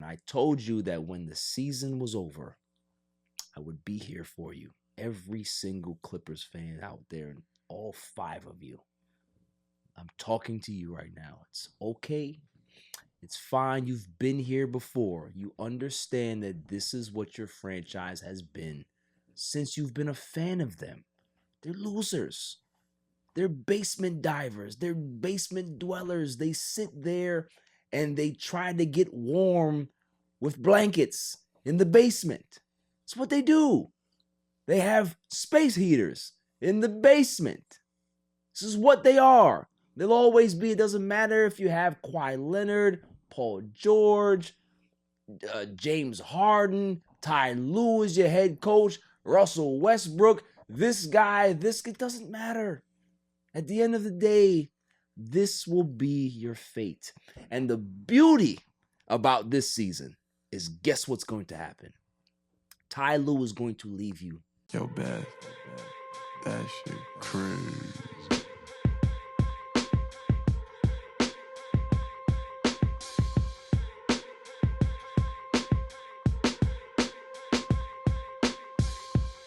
I told you that when the season was over, I would be here for you. Every single Clippers fan out there, and all 5 of you. I'm talking to you right now. It's okay. It's fine. You've been here before. You understand that this is what your franchise has been since you've been a fan of them. They're losers. They're basement divers. They're basement dwellers. They sit there and they try to get warm with blankets in the basement. That's what they do. They have space heaters in the basement. This is what they are. They'll always be. It doesn't matter if you have Kawhi Leonard, Paul George, James Harden, Ty Lue is your head coach, Russell Westbrook, this guy, it doesn't matter. At the end of the day, this will be your fate. And the beauty about this season is, guess what's going to happen? Ty Lue is going to leave you. Yo, Beth, that shit crazy.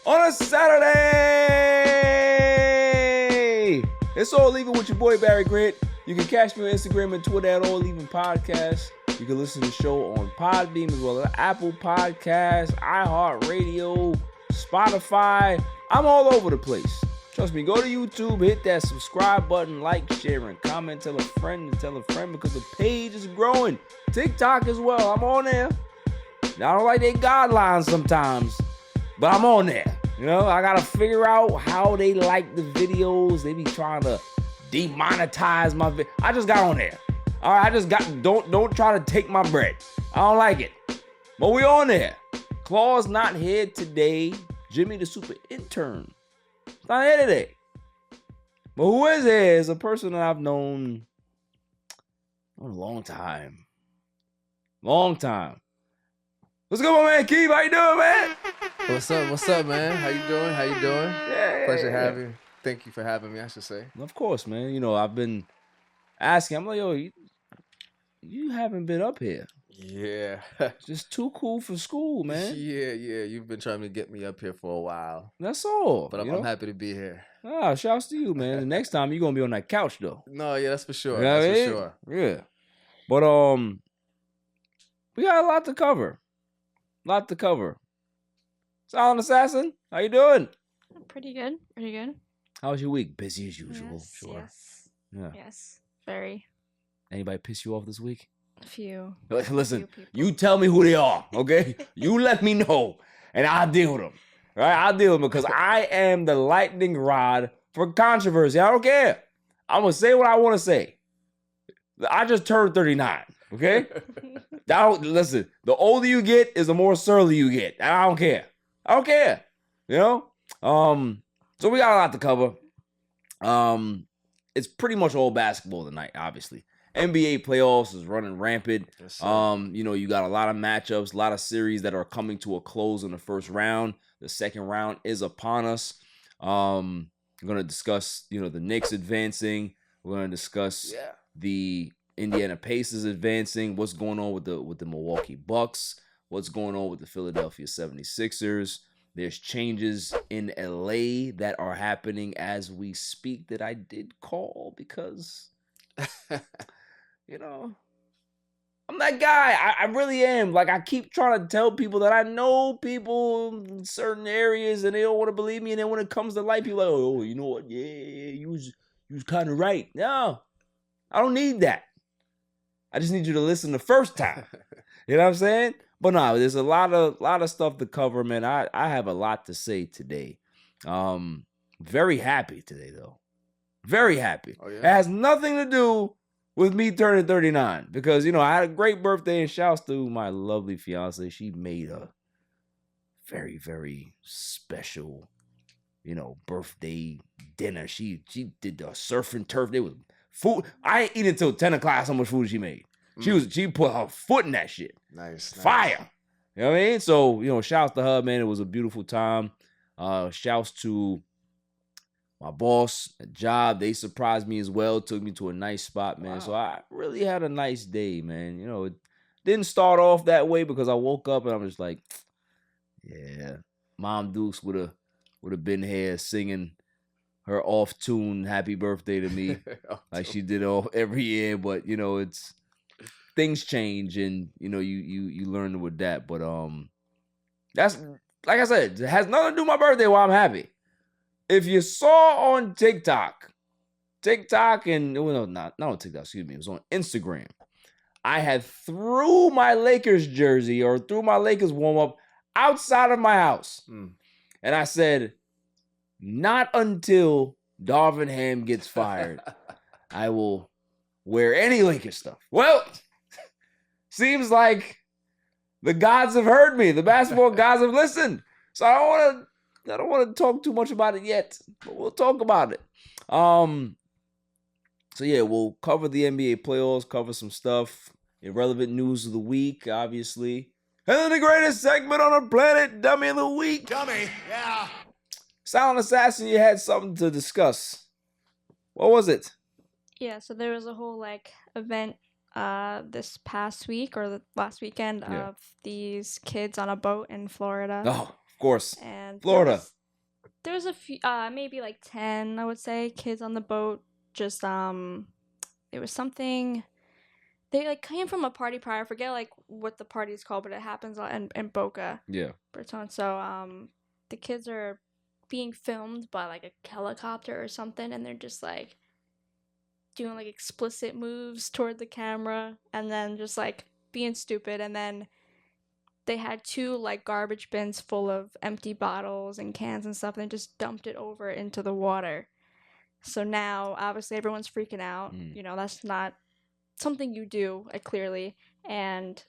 On a Saturday, it's All Even with your boy Barry Grant. You can catch me on Instagram and Twitter at All Even Podcast. You can listen to the show on Podbeam as well as Apple Podcasts, iHeartRadio, Spotify. I'm all over the place. Trust me, go to YouTube, hit that subscribe button, like, share, and comment. Tell a friend and tell a friend because the page is growing. TikTok as well. I'm on there. I don't like their guidelines sometimes, but I'm on there. You know, I got to figure out how they like the videos. They be trying to demonetize my video. I just got on there. All right, don't try to take my bread. I don't like it. But we on there. Claw's not here today. Jimmy the super intern. He's not here today. But who is here is a person that I've known a long time. Long time. What's good, my man Keith? How you doing, man? What's up, man? How you doing? Yeah. Pleasure having you. Thank you for having me, I should say. Of course, man. You know, I've been asking. I'm like, yo, you haven't been up here. Yeah. Just too cool for school, man. Yeah. You've been trying to get me up here for a while. That's all. But I'm happy to be here. Ah, shouts to you, man. The next time you're gonna be on that couch, though. No, yeah, that's for sure. You know that's what I mean? for sure. Yeah. But we got a lot to cover. Silent Assassin, how you doing? Pretty good. How was your week? Busy as usual, Yes, sure. Yes. Yeah. Yes. Very. Anybody piss you off this week? A few. Listen, people. you tell me who they are, okay? You let me know, and I'll deal with them. All right, I'll deal with them because I am the lightning rod for controversy. I don't care. I'm going to say what I want to say. I just turned 39, okay? Listen, the older you get is the more surly you get. I don't care. You know? So we got a lot to cover. It's pretty much all basketball tonight, obviously. NBA playoffs is running rampant. Yes, You know, you got a lot of matchups, a lot of series that are coming to a close in the first round. The second round is upon us. We're going to discuss, you know, the Knicks advancing. We're going to discuss the Indiana Pacers advancing, what's going on with the Milwaukee Bucks, what's going on with the Philadelphia 76ers. There's changes in LA that are happening as we speak that I did call because, you know, I'm that guy. I really am. Like, I keep trying to tell people that I know people in certain areas and they don't want to believe me. And then when it comes to light, people are like, oh, you know what? Yeah, you was kind of right. No, I don't need that. I just need you to listen the first time. You know what I'm saying? But no, there's a lot of stuff to cover, man. I have a lot to say today. Very happy today, though. Very happy. Oh, yeah? It has nothing to do with me turning 39 because, you know, I had a great birthday and shouts to my lovely fiance. She made a very, very special, you know, birthday dinner. She did the surf and turf. There was food. I ain't eat until 10 o'clock. That's how much food she made. She put her foot in that shit. Nice. Fire. You know what I mean? So, you know, shouts to her, man. It was a beautiful time. Shouts to my boss, a job. They surprised me as well. Took me to a nice spot, man. Wow. So I really had a nice day, man. You know, Didn't start off that way because I woke up and I'm just like, yeah, Mom Dukes would have been here singing her off tune "Happy Birthday" to me like she did every year. But it's things change, and you learn to adapt. But that's like I said, it has nothing to do with my birthday. Why I'm happy. If you saw on TikTok, and well, no, not on TikTok. Excuse me, it was on Instagram. I had threw my Lakers jersey or threw my Lakers warm up outside of my house, and I said, not until Darvin Ham gets fired, I will wear any Lakers stuff. Well, seems like the gods have heard me. The basketball gods have listened. So I don't want to talk too much about it yet, but we'll talk about it. So yeah, we'll cover the NBA playoffs, cover some stuff, irrelevant news of the week, obviously. And then the greatest segment on the planet, Dummy of the Week. Dummy, yeah. Silent Assassin, you had something to discuss. What was it? Yeah, so there was a whole event this past week or the last weekend of these kids on a boat in Florida. Oh, of course. And Florida. There was a few, maybe 10, I would say, kids on the boat. Just it was something. They came from a party prior. I forget what the party is called, but it happens in Boca. Yeah. Raton. So the kids are being filmed by a helicopter or something, and they're just doing explicit moves toward the camera, and then just being stupid. And then they had 2 garbage bins full of empty bottles and cans and stuff, and they just dumped it over into the water. So now, obviously, everyone's freaking out. That's not something you do, clearly. And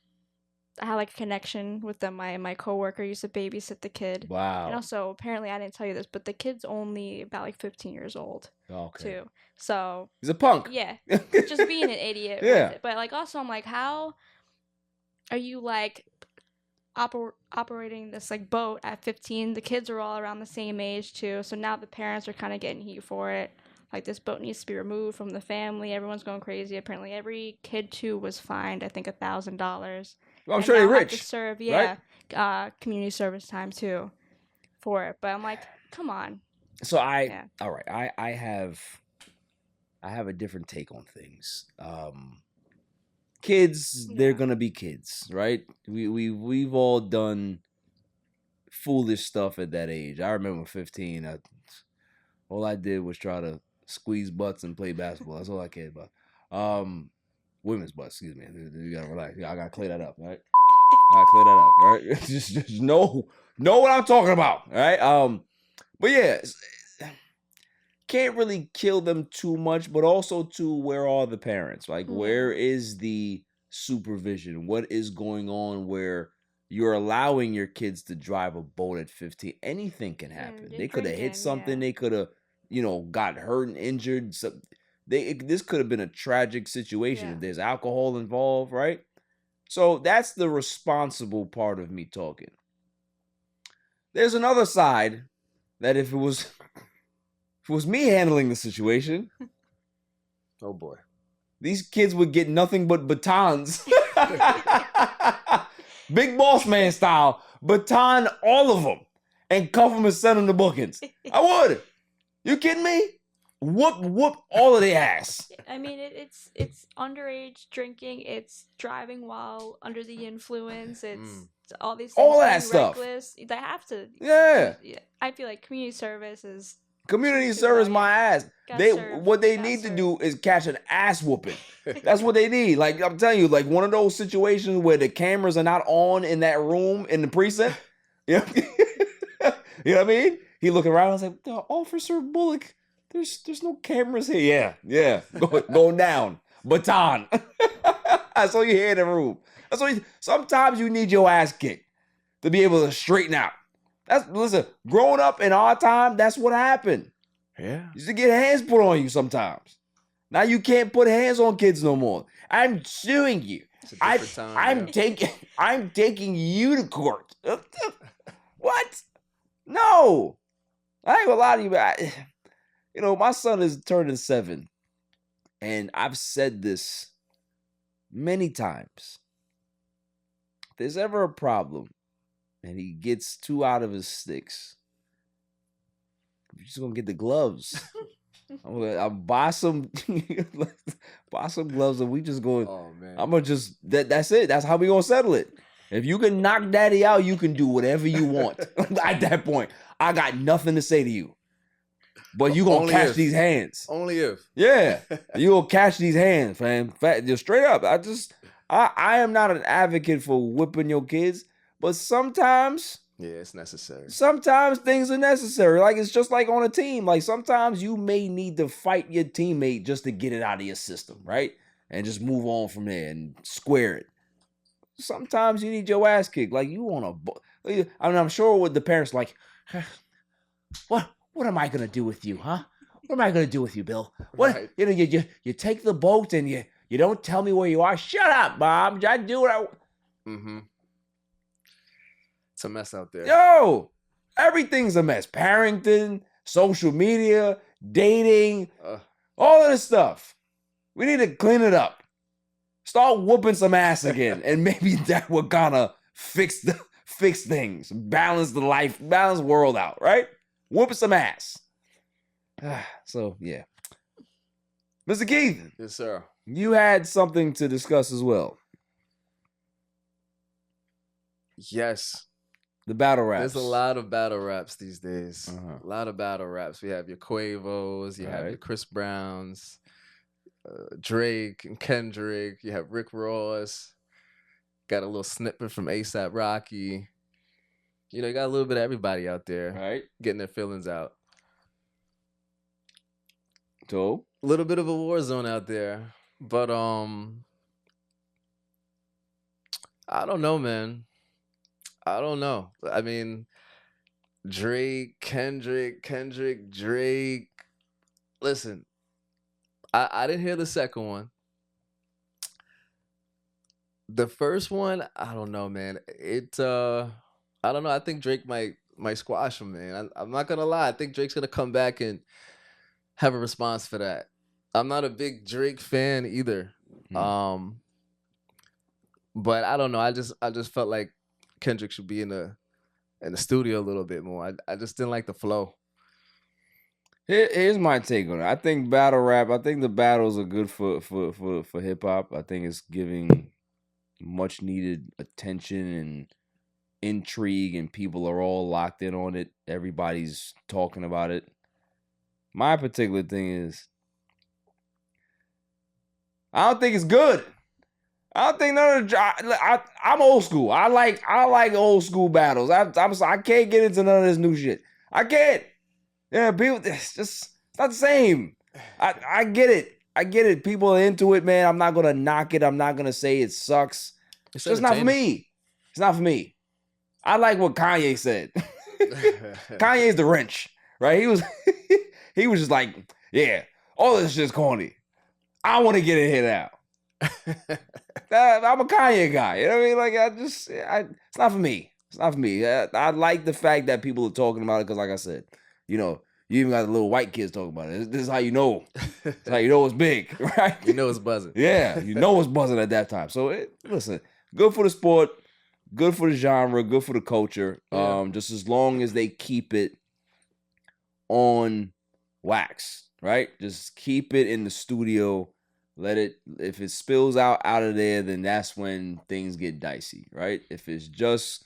I had a connection with them. My coworker used to babysit the kid. Wow. And also, apparently, I didn't tell you this, but the kid's only about 15 years old. Okay. Too. So he's a punk. Yeah, just being an idiot. Yeah. With it. But also, I'm how are you operating this boat at 15? The kids are all around the same age too. So now the parents are kind of getting heat for it. This boat needs to be removed from the family. Everyone's going crazy. Apparently, every kid too was fined, I think, $1,000. Well, I'm sure they're rich. To serve, right? Community service time too, for it. But I'm come on. So all right. I have a different take on things. Kids, they're gonna be kids, right? We've all done foolish stuff at that age. I remember 15. All I did was try to squeeze butts and play basketball. That's all I cared about. Women's butts, excuse me. You gotta relax. I gotta clear that up, right? Right? just know what I'm talking about, right? But yeah, can't really kill them too much, but also too, where are the parents? Where is the supervision? What is going on where you're allowing your kids to drive a boat at 15? Anything can happen. They could have hit something. They could have, got hurt and injured. So this could have been a tragic situation if there's alcohol involved, right? So that's the responsible part of me talking. There's another side that if it was me handling the situation, oh boy, these kids would get nothing but batons. Big boss man style, baton all of them and cuff them and send them to bookings. I would. You kidding me? Whoop all of their ass. I mean, it's underage drinking. It's driving while under the influence. It's all these things. All that stuff. Reckless. They have to. Yeah. I feel like community service is. Community service my ass. What they need to do is catch an ass whooping. That's what they need. I'm telling you, one of those situations where the cameras are not on in that room in the precinct. You know what I mean? He looked around. I was like, Officer Bullock, there's no cameras here. Yeah. Going down. Baton. That's all you hear in the room. Sometimes you need your ass kicked to be able to straighten out. Listen, growing up in our time, that's what happened. Yeah. You used to get hands put on you sometimes. Now you can't put hands on kids no more. I'm suing you. I'm taking you to court. What? No. I ain't gonna lie to you. My son is turning 7. And I've said this many times. there's ever a problem and he gets 2 out of his sticks, you're just gonna get the gloves. I'll buy some gloves and we just going. Oh man. I'm gonna just that's it. That's how we gonna settle it. If you can knock daddy out, you can do whatever you want. At that point, I got nothing to say to you. But you gonna Only catch if. these hands. Only if. Yeah. You gonna catch these hands, fam. Just straight up. I am not an advocate for whipping your kids, but sometimes it's necessary. Sometimes things are necessary. Like, it's just like on a team. Like, sometimes you may need to fight your teammate just to get it out of your system, right? And just move on from there and square it. Sometimes you need your ass kicked. Like, you want to... I mean, I'm sure with the parents, like, what am I going to do with you, huh? What am I going to do with you, Bill? What? Right. You know, you take the boat and you don't tell me where you are. Shut up, Mom. I do what I... Mm-hmm. It's a mess out there. Yo, everything's a mess. Parenting, social media, dating, all of this stuff. We need to clean it up. Start whooping some ass again, and maybe that will kind of fix things, balance the world out, right? Whooping some ass. So yeah, Mr. Keith. Yes, sir. You had something to discuss as well. Yes. The battle raps. There's a lot of battle raps these days. A lot of battle raps. We have your Quavos, you have your Chris Browns, Drake and Kendrick. You have Rick Ross. Got a little snippet from A$AP Rocky. You know, you got a little bit of everybody out there, right? Getting their feelings out. So, a little bit of a war zone out there, but I don't know, man. I don't know. I mean, Drake, Kendrick, Drake. Listen, I didn't hear the second one. The first one, I don't know, man. I don't know. I think Drake might squash him, man. I'm not gonna lie. I think Drake's gonna come back and have a response for that. I'm not a big Drake fan either. But I don't know. I just felt like Kendrick should be in the studio a little bit more. I just didn't like the flow. Here's my take on it. I think battle rap. I think the battles are good for hip hop. I think it's giving much needed attention and intrigue, and people are all locked in on it. Everybody's talking about it. My particular thing is, I don't think it's good. I don't think none of the. I'm old school. I like old school battles. I can't get into none of this new shit. I can't. Yeah, people. It's not the same. I get it. I get it. People are into it, man. I'm not gonna knock it. I'm not gonna say it sucks. It's just not for me. It's not for me. I like what Kanye said. Kanye's the wrench, right? He was just like, yeah, all this shit's corny. I want to get it hit out. I'm a Kanye guy. You know what I mean? Like, it's not for me. It's not for me. I like the fact that people are talking about it because, like I said, you know, you even got the little white kids talking about it. This is how you know. It's how you know it's big, right? You know it's buzzing. Yeah, you know it's buzzing at that time. So, listen, good for the sport, good for the genre, good for the culture. Yeah. Just as long as they keep it on wax, right? Just keep it in the studio. Let it, if it spills out of there, then that's when things get dicey, right? If it's just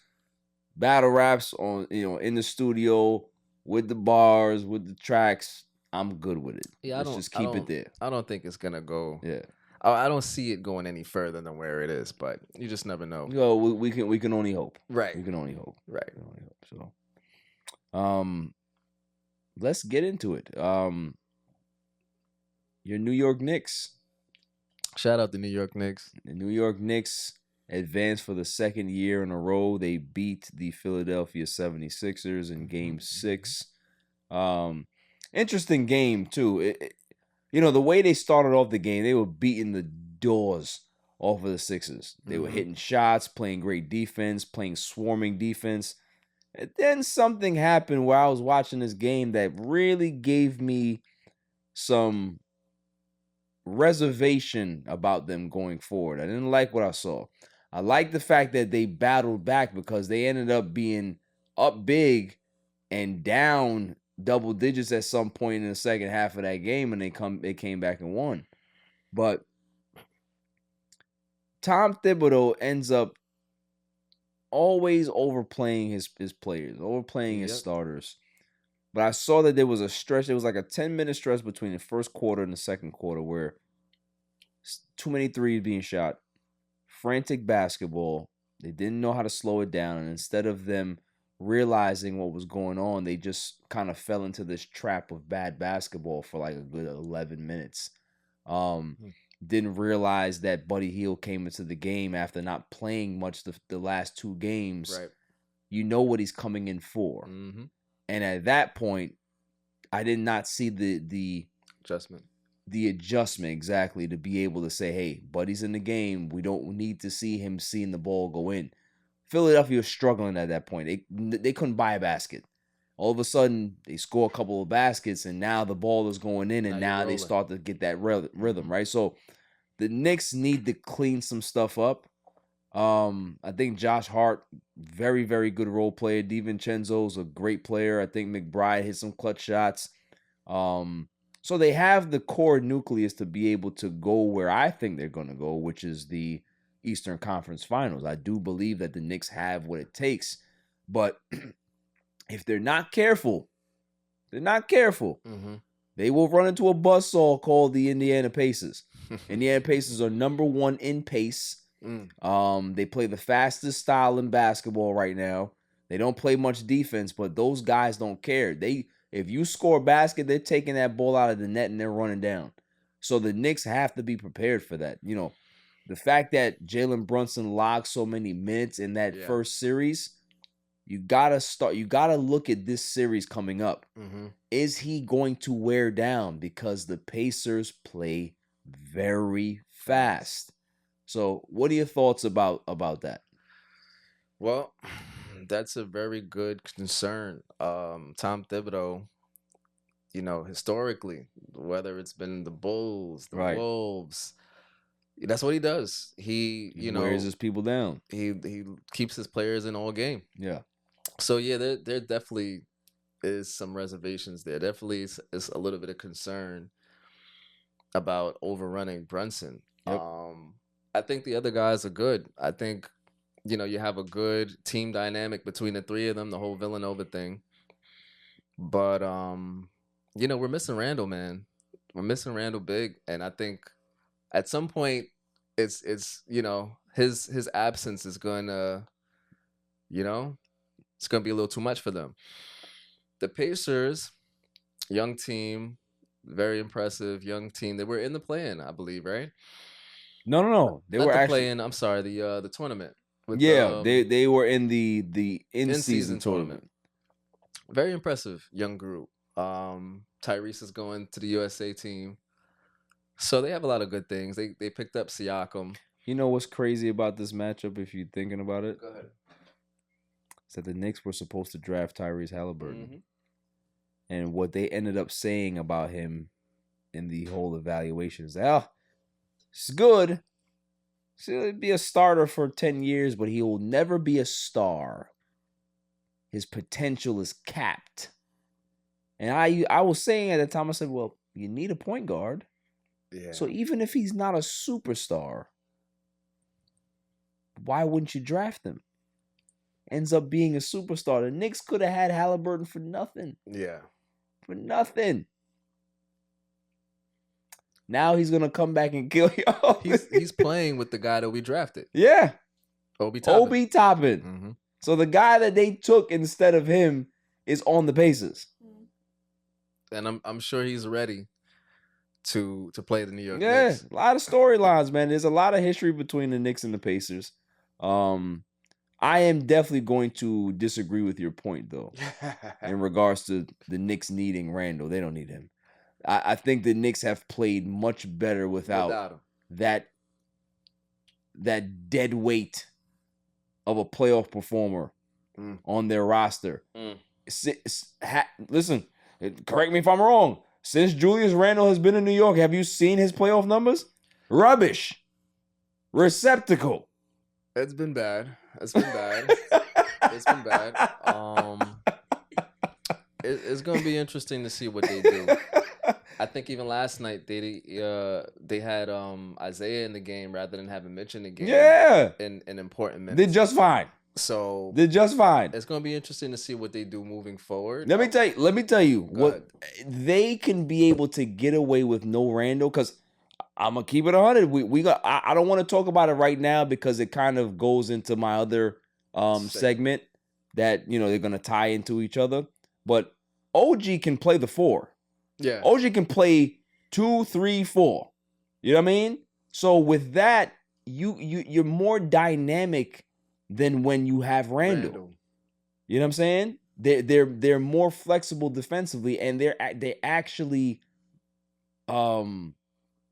battle raps on, in the studio with the bars, with the tracks, I'm good with it. Yeah, let's just keep it there. I don't think it's gonna go. Yeah, I don't see it going any further than where it is, but you just never know. Yo, we can only hope. Right. We can only hope. Right. We can only hope. So, let's get into it. Your New York Knicks. Shout out the New York Knicks. The New York Knicks advanced for the second year in a row. They beat the Philadelphia 76ers in Game 6. Interesting game, too. The way they started off the game, they were beating the doors off of the Sixers. They were hitting shots, playing great defense, playing swarming defense. And then something happened where I was watching this game that really gave me some reservation about them going forward. I didn't like what I saw. I like the fact that they battled back because they ended up being up big and down double digits at some point in the second half of that game, and they came back and won. But Tom Thibodeau ends up always overplaying his players, overplaying his starters. But I saw that there was a stretch. It was like a 10-minute stretch between the first quarter and the second quarter where too many threes being shot, frantic basketball. They didn't know how to slow it down. And instead of them realizing what was going on, they just kind of fell into this trap of bad basketball for like a good 11 minutes. Didn't realize that Buddy Hield came into the game after not playing much the last two games. Right. You know what he's coming in for. Mm-hmm. And at that point, I did not see the adjustment. The adjustment exactly to be able to say, hey, Buddy's in the game. We don't need to see him seeing the ball go in. Philadelphia was struggling at that point. They couldn't buy a basket. All of a sudden, they score a couple of baskets, and now the ball is going in, and now they start to get that rhythm, right? So the Knicks need to clean some stuff up. I think Josh Hart, very, very good role player. DiVincenzo's a great player. I think McBride hit some clutch shots. So they have the core nucleus to be able to go where I think they're going to go, which is the Eastern Conference Finals. I do believe that the Knicks have what it takes, but if they're not careful, they will run into a buzzsaw called the Indiana Pacers. Indiana Pacers are number one in pace. They play the fastest style in basketball right now. They don't play much defense, but those guys don't care. If you score a basket, they're taking that ball out of the net and they're running down. So the Knicks have to be prepared for that. You know, the fact that Jalen Brunson logged so many minutes in that first series, you gotta look at this series coming up. Mm-hmm. Is he going to wear down? Because the Pacers play very fast. So what are your thoughts about that? Well, that's a very good concern. Tom Thibodeau, you know, historically, whether it's been the Bulls, the Wolves, that's what he does. He wears his people down. He keeps his players in all game. Yeah. So yeah, there definitely is some reservations there. Definitely is a little bit of concern about overrunning Brunson. Yep. I think the other guys are good. I think, you know, you have a good team dynamic between the three of them, the whole Villanova thing. But, you know, we're missing Randall, man. We're missing Randall big. And I think at some point it's you know, his absence is going to, you know, it's going to be a little too much for them. The Pacers, young team, very impressive young team. They were in the play-in, I believe, right? No. They were actually playing. I'm sorry, the tournament. They were in the in-season tournament. Very impressive young group. Tyrese is going to the USA team, so they have a lot of good things. They picked up Siakam. You know what's crazy about this matchup? If you're thinking about it, Go ahead. Is that the Knicks were supposed to draft Tyrese Halliburton, Mm-hmm. and what they ended up saying about him in the whole evaluation is, "Oh, it's good. He'll be a starter for 10 years, but he will never be a star. His potential is capped." And I was saying at the time, I said, well, you need a point guard. Yeah. So even if he's not a superstar, why wouldn't you draft him? Ends up being a superstar. The Knicks could have had Halliburton for nothing. Yeah. For nothing. Now he's gonna come back and kill y'all. He's playing with the guy that we drafted. Yeah. Obi Toppin. Mm-hmm. So the guy that they took instead of him is on the Pacers. And I'm sure he's ready to play the New York Yeah, Knicks. a lot of storylines, man. There's a lot of history between the Knicks and the Pacers. I am definitely going to disagree with your point, though, in regards to the Knicks needing Randall. They don't need him. I think the Knicks have played much better without him. that dead weight of a playoff performer on their roster. Listen, correct me if I'm wrong. Since Julius Randle has been in New York, have you seen his playoff numbers? Rubbish. Receptacle. It's been bad. It's been bad. It's been bad. It's gonna be interesting to see what they do. I think even last night they had Isaiah in the game rather than having Mitch in the game. Yeah. In important minutes. Did just fine. So Did just fine. it's gonna be interesting to see what they do moving forward. Let me tell you Go what ahead. they can be able to get away with no Randall, because I'm gonna keep it 100. We got. I don't want to talk about it right now because it kind of goes into my other segment that they're gonna tie into each other. But OG can play the 4. Yeah. OG can play 2, 3, 4. You know what I mean? So with that, you're more dynamic than when you have Randall. You know what I'm saying? They're more flexible defensively, and they're actually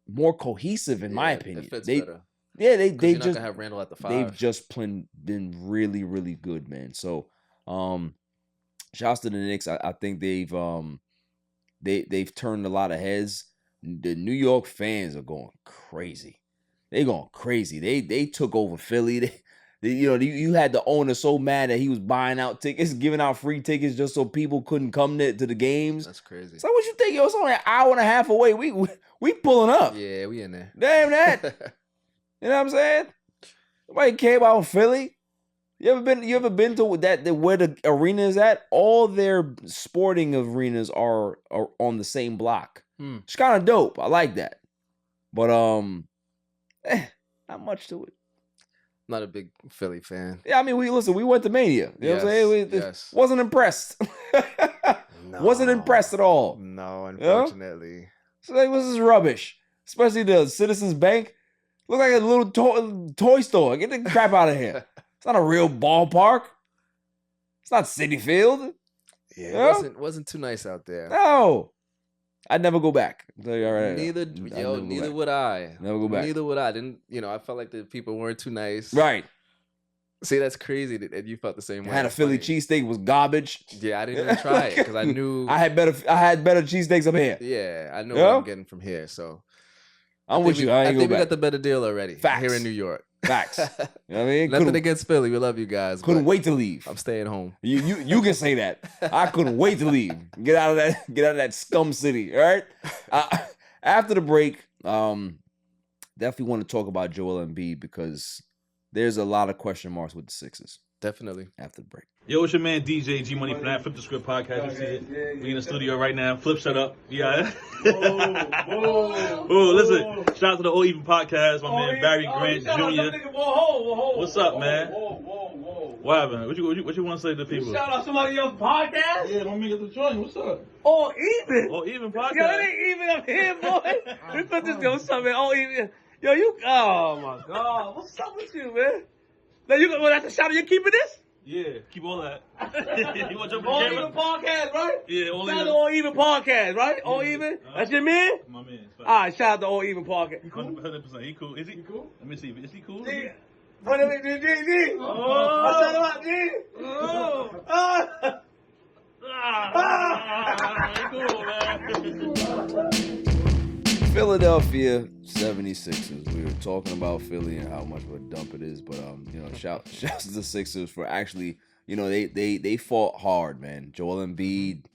more cohesive in my opinion. It fits better. Yeah, they You're not just gonna have Randall at the 5. they've just been really, really good, man. So shouts to the Knicks. I think they've turned a lot of heads. The New York fans are going crazy. They're going crazy. They took over Philly. You had the owner so mad that he was buying out tickets, giving out free tickets just so people couldn't come to the games. That's crazy. So what you think? It's only an hour and a half away. We pulling up. Yeah, we in there. Damn that. You know what I'm saying? Nobody care about Philly. You ever been to where the arena is at? All their sporting arenas are on the same block. It's kind of dope. I like that. But not much to it. Not a big Philly fan. Yeah, I mean, we went to Mania. You know what I'm saying? Yes. Wasn't impressed. Wasn't impressed at all. No, unfortunately. So like, what's this rubbish? Especially the Citizens Bank. Look like a little toy store. Get the crap out of here. It's not a real ballpark. It's not Citi Field. Yeah, it wasn't too nice out there. No. I'd never go back. I'll tell you all right. Neither would I. Never go back. Neither would I. I felt like the people weren't too nice. Right. See, that's crazy that you felt the same way. I had a Philly cheesesteak, was garbage. Yeah, I didn't even try it because I knew I had better cheesesteaks up here. Yeah, I know what I'm getting from here. So I'm with you. I think we got the better deal already. Facts. Here in New York. Facts. You know what I mean? Nothing against Philly. We love you guys. Couldn't wait to leave. I'm staying home. You can say that. I couldn't wait to leave. Get out of that scum city. All right. After the break, definitely want to talk about Joel Embiid because there's a lot of question marks with the Sixers. Definitely. After the break. Yo, it's your man DJ G Money from that Flip the Script podcast. You see it? We in the studio right now. Flip, shut up. Yeah. Oh, listen. Shout out to the All Even podcast. My man Barry Grant Jr. What's up, man? What happened? What you want to say to people? Shout out somebody else's podcast? Yeah, don't get the joint. What's up? All Even. All Even podcast. Yo, it ain't even up here, boy. We put this what's up, man? All Even. Yo, oh my God. What's up with you, man? Now that's a shout out. You keeping this? Yeah, keep all that. You want to jump in All the Even camera? podcast, right? Yeah, All Shout out Even. to All Even podcast, right? All Even? That's your man? My man. All right, shout out to All Even podcast. 100%. He cool. Is he cool? Let me see. Is he cool? G. Put him in G. Oh. Shout out, G. Oh. Philadelphia 76ers. We were talking about Philly and how much of a dump it is, but shouts to the Sixers for actually, they fought hard, man. Joel Embiid,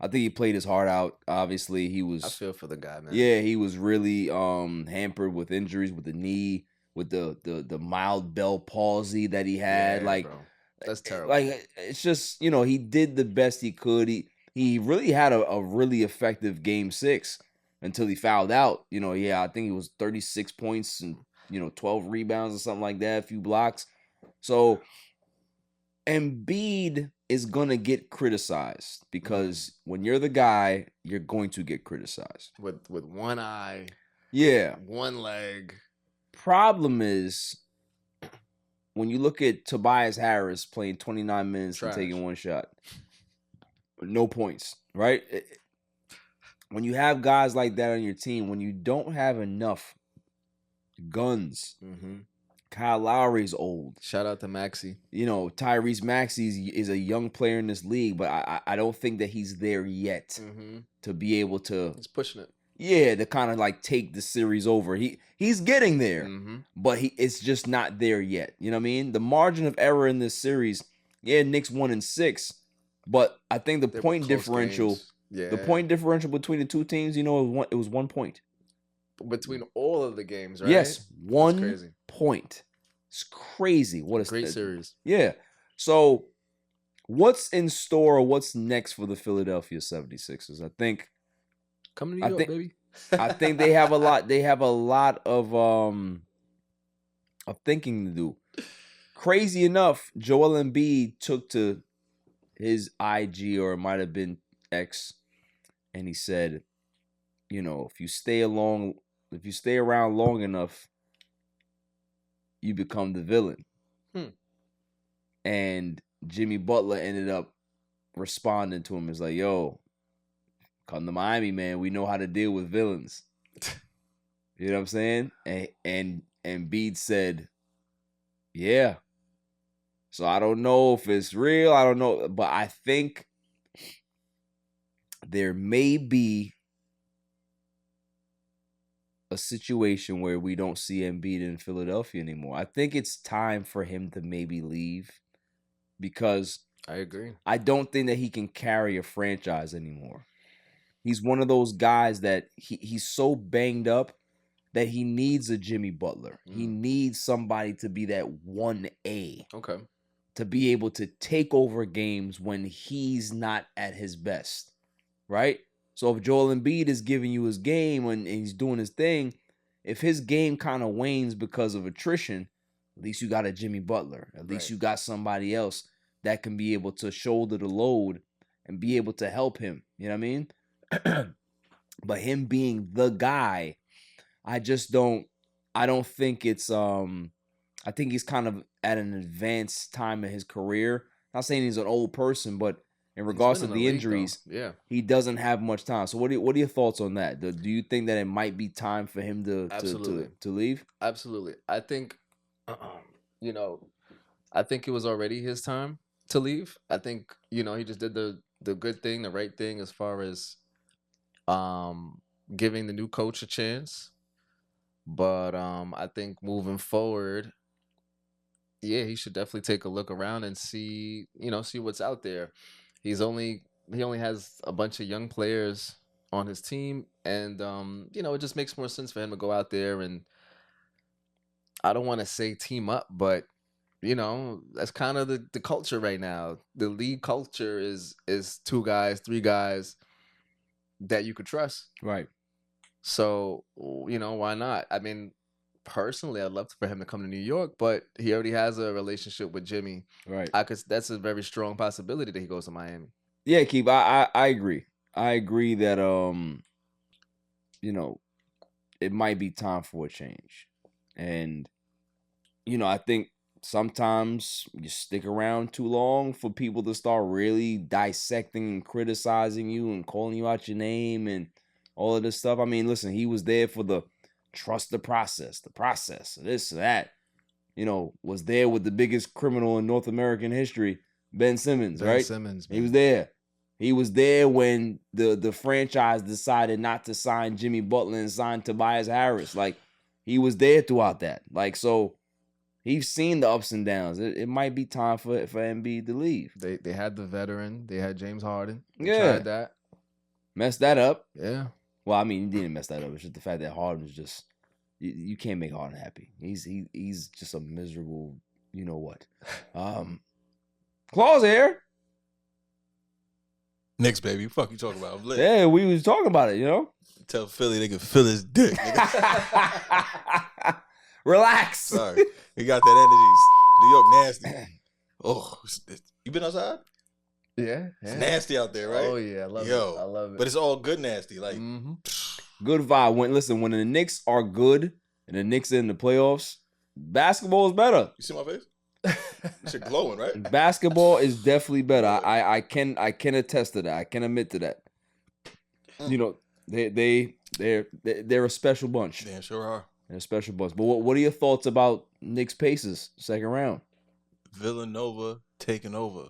I think he played his heart out. Obviously, he was. I feel for the guy, man. Yeah, he was really hampered with injuries with the knee, with the mild Bell palsy that he had. Yeah, like, bro. That's terrible. Like, it's just he did the best he could. He really had a really effective Game 6. Until he fouled out, I think it was 36 points and 12 rebounds or something like that, a few blocks. So Embiid is gonna get criticized because when you're the guy, you're going to get criticized. With one eye, yeah, one leg. Problem is when you look at Tobias Harris playing 29 minutes and taking one shot, no points, right? When you have guys like that on your team, when you don't have enough guns, Kyle Lowry's old. Shout out to Maxey. Tyrese Maxey is a young player in this league, but I don't think that he's there yet to be able to. He's pushing it. to kind of like take the series over. He's getting there, Mm-hmm. but it's just not there yet. You know what I mean? The margin of error in this series, Knicks 1-6, but I think the They were point close differential, games. the point differential between the two teams, it was 1 point. Between all of the games, right? Yes, 1 crazy. point. It's crazy. What a Great series. Yeah. So, what's in store? What's next for the Philadelphia 76ers? I think Come to New York, baby. I think they have a lot. They have a lot of thinking to do. Crazy enough, Joel Embiid took to his IG, or it might have been X, and he said, if you stay around long enough, you become the villain. And Jimmy Butler ended up responding to him as like, yo, come to Miami, man. We know how to deal with villains. You know what I'm saying? And Embiid said, yeah. So I don't know if it's real. I don't know. But I think there may be a situation where we don't see Embiid in Philadelphia anymore. I think it's time for him to maybe leave, because I agree. I don't think that he can carry a franchise anymore. He's one of those guys that he's so banged up that he needs a Jimmy Butler. He needs somebody to be that 1A. Okay. To be able to take over games when he's not at his best, right? So if Joel Embiid is giving you his game and he's doing his thing, if his game kind of wanes because of attrition, at least you got a Jimmy Butler. At least you got somebody else that can be able to shoulder the load and be able to help him. You know what I mean? But him being the guy, I don't think it's I think he's kind of at an advanced time in his career. Not saying he's an old person, but in regards to the injuries, he doesn't have much time. So what are your thoughts on that? Do you think that it might be time for him to leave? Absolutely. I think I think it was already his time to leave. I think, he just did the good thing, the right thing, as far as giving the new coach a chance. But I think moving forward, he should definitely take a look around and see what's out there. He only has a bunch of young players on his team, and it just makes more sense for him to go out there and, I don't want to say team up, but that's kind of the culture right now. The league culture is 2 guys, 3 guys that you could trust. Right. So, why not? I mean, personally, I'd love for him to come to New York, but he already has a relationship with Jimmy. Right. That's a very strong possibility that he goes to Miami. Yeah, Keith, I agree. I agree that it might be time for a change. And I think sometimes you stick around too long for people to start really dissecting and criticizing you and calling you out your name and all of this stuff. I mean, listen, he was there for the trust the process, this, that. Was there with the biggest criminal in North American history, Ben Simmons, right? Ben Simmons, man. He was there. He was there when the franchise decided not to sign Jimmy Butler and sign Tobias Harris. Like, he was there throughout that. Like, so he's seen the ups and downs. It might be time for Embiid to leave. They had the veteran. They had James Harden. They tried that. Messed that up. Yeah. Well, I mean, he didn't mess that up. It's just the fact that Harden is just you can't make Harden happy. He's just a miserable, you know what. Claws here. Knicks, baby. Fuck you talking about? I'm lit. Yeah, we was talking about it, Tell Philly they can feel his dick. Relax. Sorry. We got that energy. New York nasty. Oh, you been outside? Yeah. It's nasty out there, right? Oh, yeah. I love it. I love it. But it's all good nasty. Like, good vibe. When the Knicks are good and the Knicks in the playoffs, basketball is better. You see my face? This shit glowing, right? Basketball is definitely better. I can attest to that. I can admit to that. They're a special bunch. They sure are. They're a special bunch. But what are your thoughts about Knicks Pacers second round? Villanova taking over.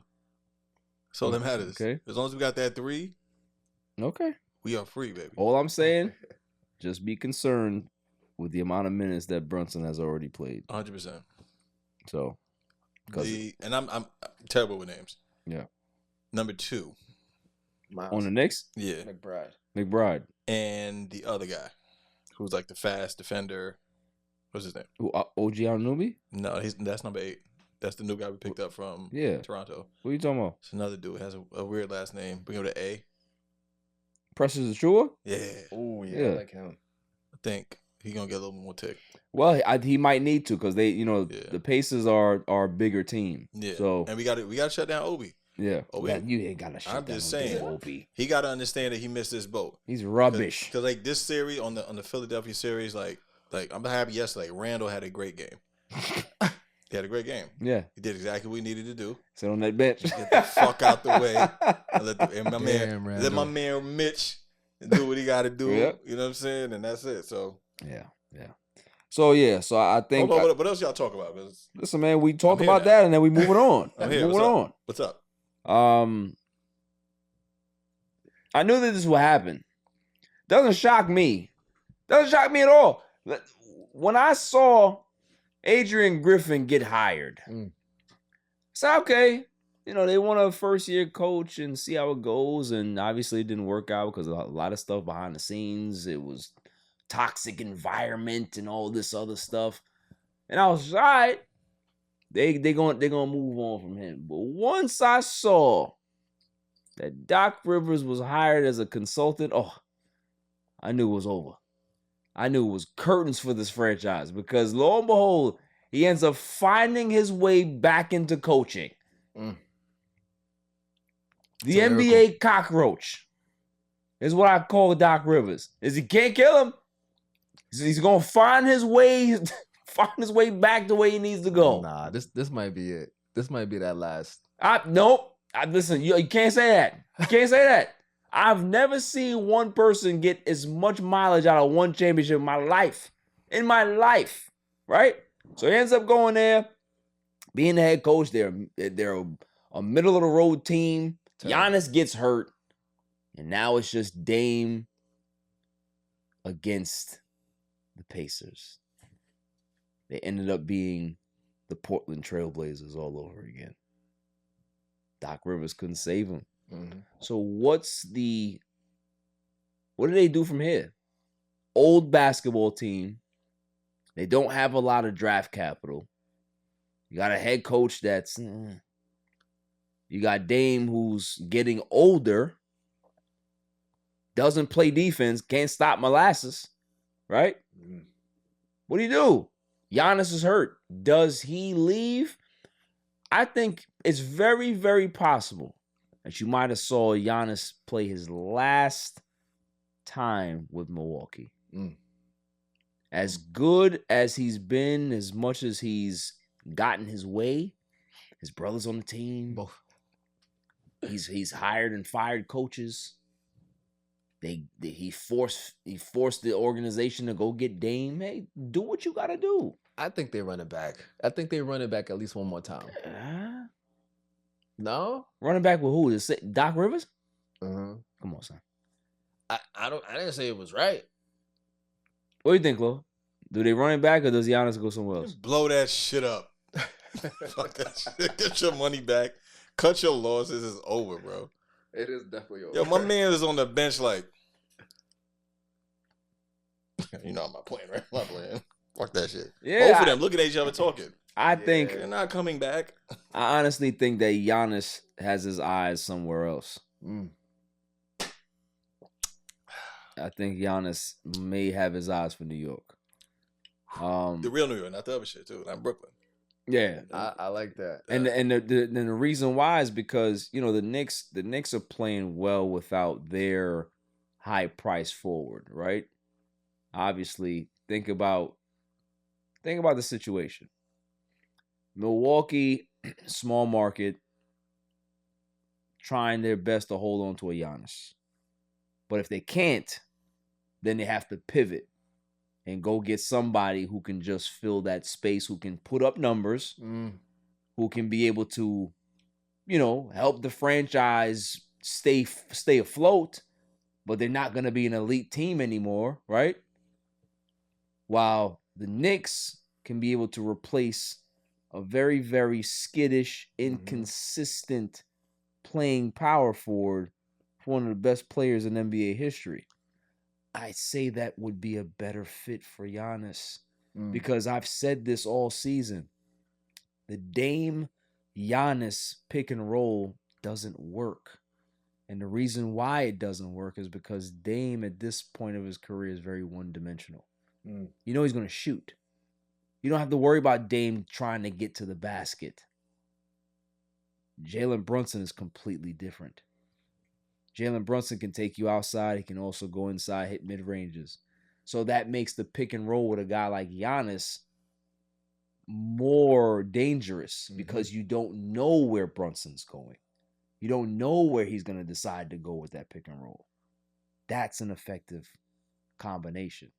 That's all that matters. Okay. As long as we got that 3. Okay. We are free, baby. All I'm saying, just be concerned with the amount of minutes that Brunson has already played. 100%. So, and I'm terrible with names. Yeah. Number 2. Miles. On the Knicks? Yeah. McBride. And the other guy, who's like the fast defender. What's his name? Who, OG Anunoby? No, that's number 8. That's the new guy we picked up from Toronto. What are you talking about? It's another dude. Has a weird last name. Bring up the A. Precious Achua? Yeah. Oh, yeah, I like him. I think he's going to get a little more tick. Well, he might need to because the Pacers are a bigger team. Yeah. So and we got to shut down Obi. Yeah. Obi. You ain't got to shut down. I'm just saying. Obi. He got to understand that he missed this boat. He's rubbish. Because like this series on the Philadelphia series, like I'm happy yesterday. Randall had a great game. He had a great game. Yeah. He did exactly what he needed to do. Sit on that bench. Get the fuck out the way. Let my man Mitch do what he got to do. Yep. You know what I'm saying? And that's it. So yeah. So I think. Hold on, what else y'all talk about? Listen, man, we talked about that and then we moving on. Moving on. What's up? I knew that this would happen. Doesn't shock me. Doesn't shock me at all. When I saw Adrian Griffin get hired, I said, okay, they want a first-year coach and see how it goes. And obviously it didn't work out because a lot of stuff behind the scenes. It was toxic environment and all this other stuff. And I was all right. They're gonna move on from him. But once I saw that Doc Rivers was hired as a consultant, I knew it was over. I knew it was curtains for this franchise because lo and behold, he ends up finding his way back into coaching. The NBA cockroach is what I call Doc Rivers. He can't kill him. He's gonna find his way back the way he needs to go. Nah, this might be it. This might be that last. Nope. Listen, you can't say that. You can't say that. I've never seen one person get as much mileage out of one championship in my life. Right? So he ends up going there, being the head coach. They're a middle of the road team. Giannis gets hurt, and now it's just Dame against the Pacers. They ended up being the Portland Trailblazers all over again. Doc Rivers couldn't save him. So what do they do from here? Old basketball team. They don't have a lot of draft capital. You got a head coach that's... You got Dame who's getting older. Doesn't play defense. Can't stop molasses. Right? What do? Giannis is hurt. Does he leave? I think it's very, very possible that you might have saw Giannis play his last time with Milwaukee. As good as he's been, as much as he's gotten his way, his brother's on the team. Both. He's hired and fired coaches. He forced the organization to go get Dame. Hey, do what you gotta do. I think they run it back. I think they run it back at least one more time. No? Running back with who? Doc Rivers? Come on, son. I didn't say it was right. What do you think, Lo? Do they run it back or does Giannis go somewhere else? Blow that shit up. Fuck that shit. Get your money back. Cut your losses. It's over, bro. It is definitely over. Yo, my man is on the bench like, I'm not playing, right? I'm not playing. Fuck that shit. Yeah, Both of them looking at each other talking. I think they're not coming back. I honestly think that Giannis has his eyes somewhere else. I think Giannis may have his eyes for New York. The real New York, not the other shit too, not Brooklyn. Yeah, I like that. And the reason why is because the Knicks are playing well without their high price forward, right? Obviously, think about the situation. Milwaukee, small market, trying their best to hold on to a Giannis. But if they can't, then they have to pivot and go get somebody who can just fill that space, who can put up numbers, who can be able to, help the franchise stay afloat, but they're not going to be an elite team anymore, right? While the Knicks can be able to replace a very, very skittish, inconsistent playing power forward for one of the best players in NBA history. I say that would be a better fit for Giannis because I've said this all season. The Dame Giannis pick and roll doesn't work. And the reason why it doesn't work is because Dame at this point of his career is very one-dimensional. You know he's going to shoot. You don't have to worry about Dame trying to get to the basket. Jalen Brunson is completely different. Jalen Brunson can take you outside. He can also go inside, hit mid-ranges. So that makes the pick and roll with a guy like Giannis more dangerous because you don't know where Brunson's going. You don't know where he's going to decide to go with that pick and roll. That's an effective combination.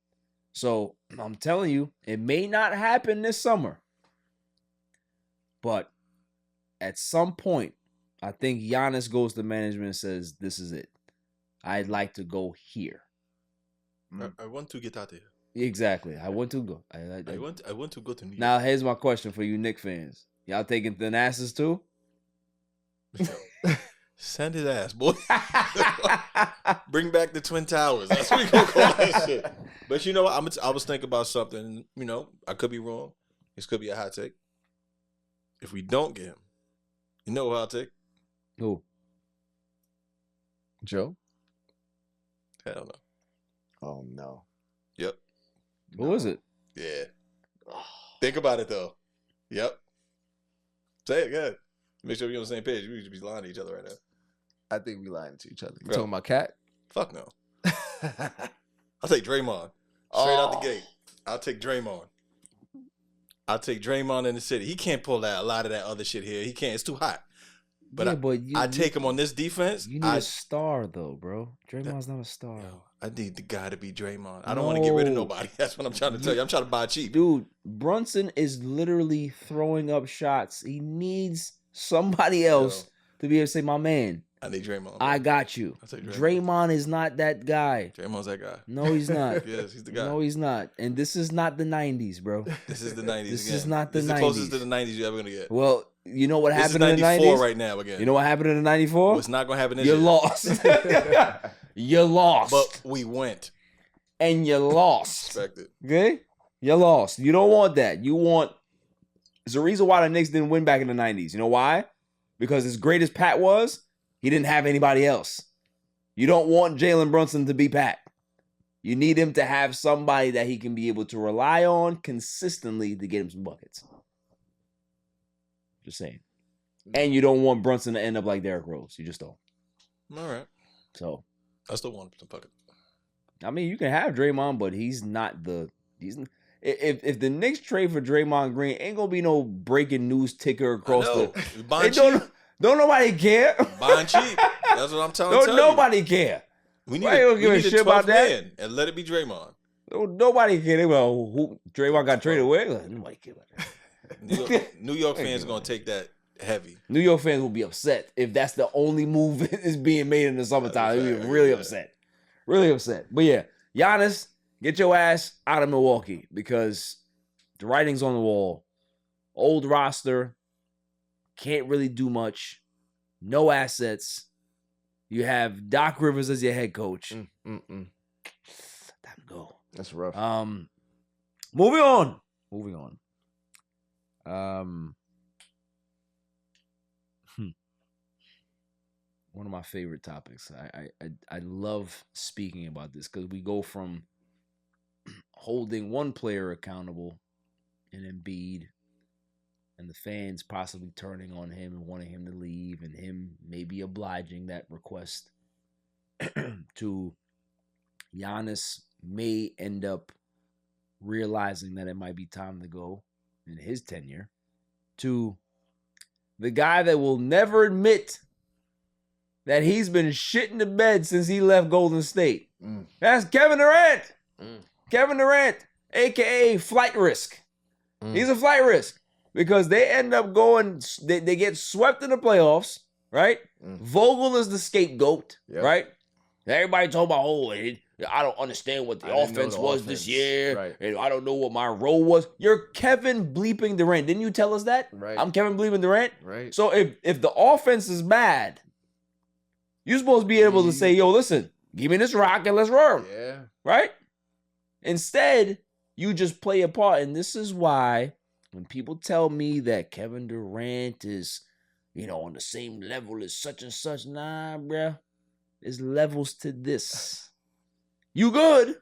So I'm telling you, it may not happen this summer. But at some point, I think Giannis goes to management and says, this is it. I'd like to go here. I want to get out of here. Exactly. I want to go. I want to go to New York. Now, here's my question for you Knicks fans. Y'all taking Thanasis too? Send his ass, boy. Bring back the Twin Towers. That's what we gonna call that shit. But you know what? I was thinking about something. You know, I could be wrong. This could be a hot take. If we don't get him, you know what I'll take? Who? Joe? Hell no. Oh, no. Yep. Who is it? Yeah. Think about it, though. Yep. Say it, good. Make sure we're on the same page. We should be lying to each other right now. I think we lying to each other. You Bro. talking about Cat? Fuck no. I'll take Draymond. Straight out the gate. I'll take Draymond. I'll take Draymond in the city. He can't pull a lot of that other shit here. He can't. It's too hot. But, I take him on this defense. You need a star, though, bro. Draymond's not a star. Yo, I need the guy to be Draymond. I don't want to get rid of nobody. That's what I'm trying to tell you. I'm trying to buy cheap. Dude, Brunson is literally throwing up shots. He needs somebody else to be able to say, my man, I need Draymond. I got you. I'll take Draymond is not that guy. Draymond's that guy. No, he's not. Yes, he's the guy. No, he's not. And this is not the 90s, bro. This is the 90s This again. is not the This 90s. is the closest to the 90s you're ever going to get. Well, you know what This happened is in the 94 90s? right now again. You know what happened in the 94? What's not going to happen this You year? lost. You lost. But we went. And you lost. Respect it. Okay? You lost. You don't want that. You want... There's a reason why the Knicks didn't win back in the 90s. You know why? Because as great as Pat was, he didn't have anybody else. You don't want Jalen Brunson to be Pat. You need him to have somebody that he can be able to rely on consistently to get him some buckets. Just saying. And you don't want Brunson to end up like Derrick Rose. You just don't. All right. So I still want some buckets. I mean, you can have Draymond, but he's not the. If the Knicks trade for Draymond Green, ain't gonna be no breaking news ticker across the. Buying cheap. Don't nobody care. Buying cheap. That's what I'm telling you. Don't nobody care. We need Why you gonna give a shit about that? man and let it be Draymond. Nobody care. They go, who Draymond got traded away? Like, nobody care about that. New York fans are gonna take that heavy. New York fans will be upset if that's the only move is being made in the summertime. They'll be really upset. Really upset. But yeah, Giannis, get your ass out of Milwaukee because the writing's on the wall. Old roster, can't really do much. No assets. You have Doc Rivers as your head coach. Time to go. That's rough. Moving on. One of my favorite topics. I love speaking about this because we go from holding one player accountable in Embiid and the fans possibly turning on him and wanting him to leave and him maybe obliging that request to Giannis may end up realizing that it might be time to go in his tenure to the guy that will never admit that he's been shitting the bed since he left Golden State. That's Kevin Durant. Kevin Durant, a.k.a. flight risk. He's a flight risk because they end up going, they get swept in the playoffs, right? Vogel is the scapegoat, right? Everybody talk about, I don't understand what the I didn't know offense the was this offense. year, Right. and I don't know what my role was. You're Kevin bleeping Durant. Didn't you tell us that? Right. I'm Kevin bleeping Durant. Right. So if the offense is bad, you're supposed to be able to say, yo, listen, give me this rock and let's roll. Yeah. Right? Instead, you just play a part. And this is why when people tell me that Kevin Durant is, on the same level as such and such, nah, bruh. There's levels to this. You good,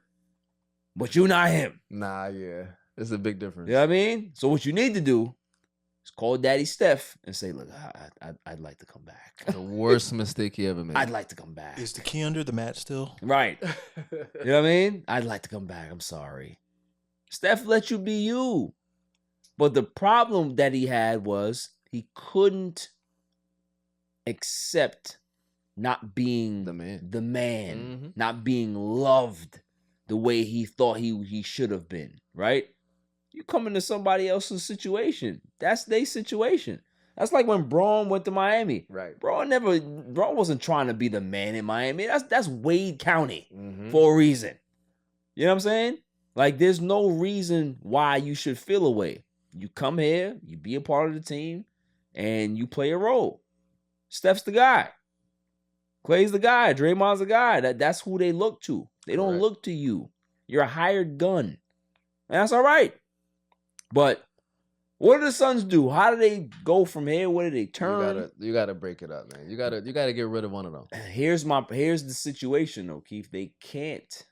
but you not him. Nah, yeah. It's a big difference. You know what I mean? So what you need to do is call Daddy Steph and say, look, I'd like to come back. The worst mistake he ever made. I'd like to come back. Is the key under the mat still? Right. You know what I mean? I'd like to come back. I'm sorry. Steph let you be you. But the problem that he had was he couldn't accept not being The man. Mhm. not being loved the way he thought he should have been, right? You come into somebody else's situation. That's their situation. That's like when Braun went to Miami. Right. Braun wasn't trying to be the man in Miami. That's Wade County Mhm. for a reason. You know what I'm saying? Like, there's no reason why you should feel away. You come here, you be a part of the team, and you play a role. Steph's the guy. Clay's the guy. Draymond's the guy. That's who they look to. They don't Correct. look to you. You're a hired gun. And that's all right. But what do the Suns do? How do they go from here? Where do they turn? You gotta break it up, man. You gotta get rid of one of them. Here's the situation, though, Keith. They can't.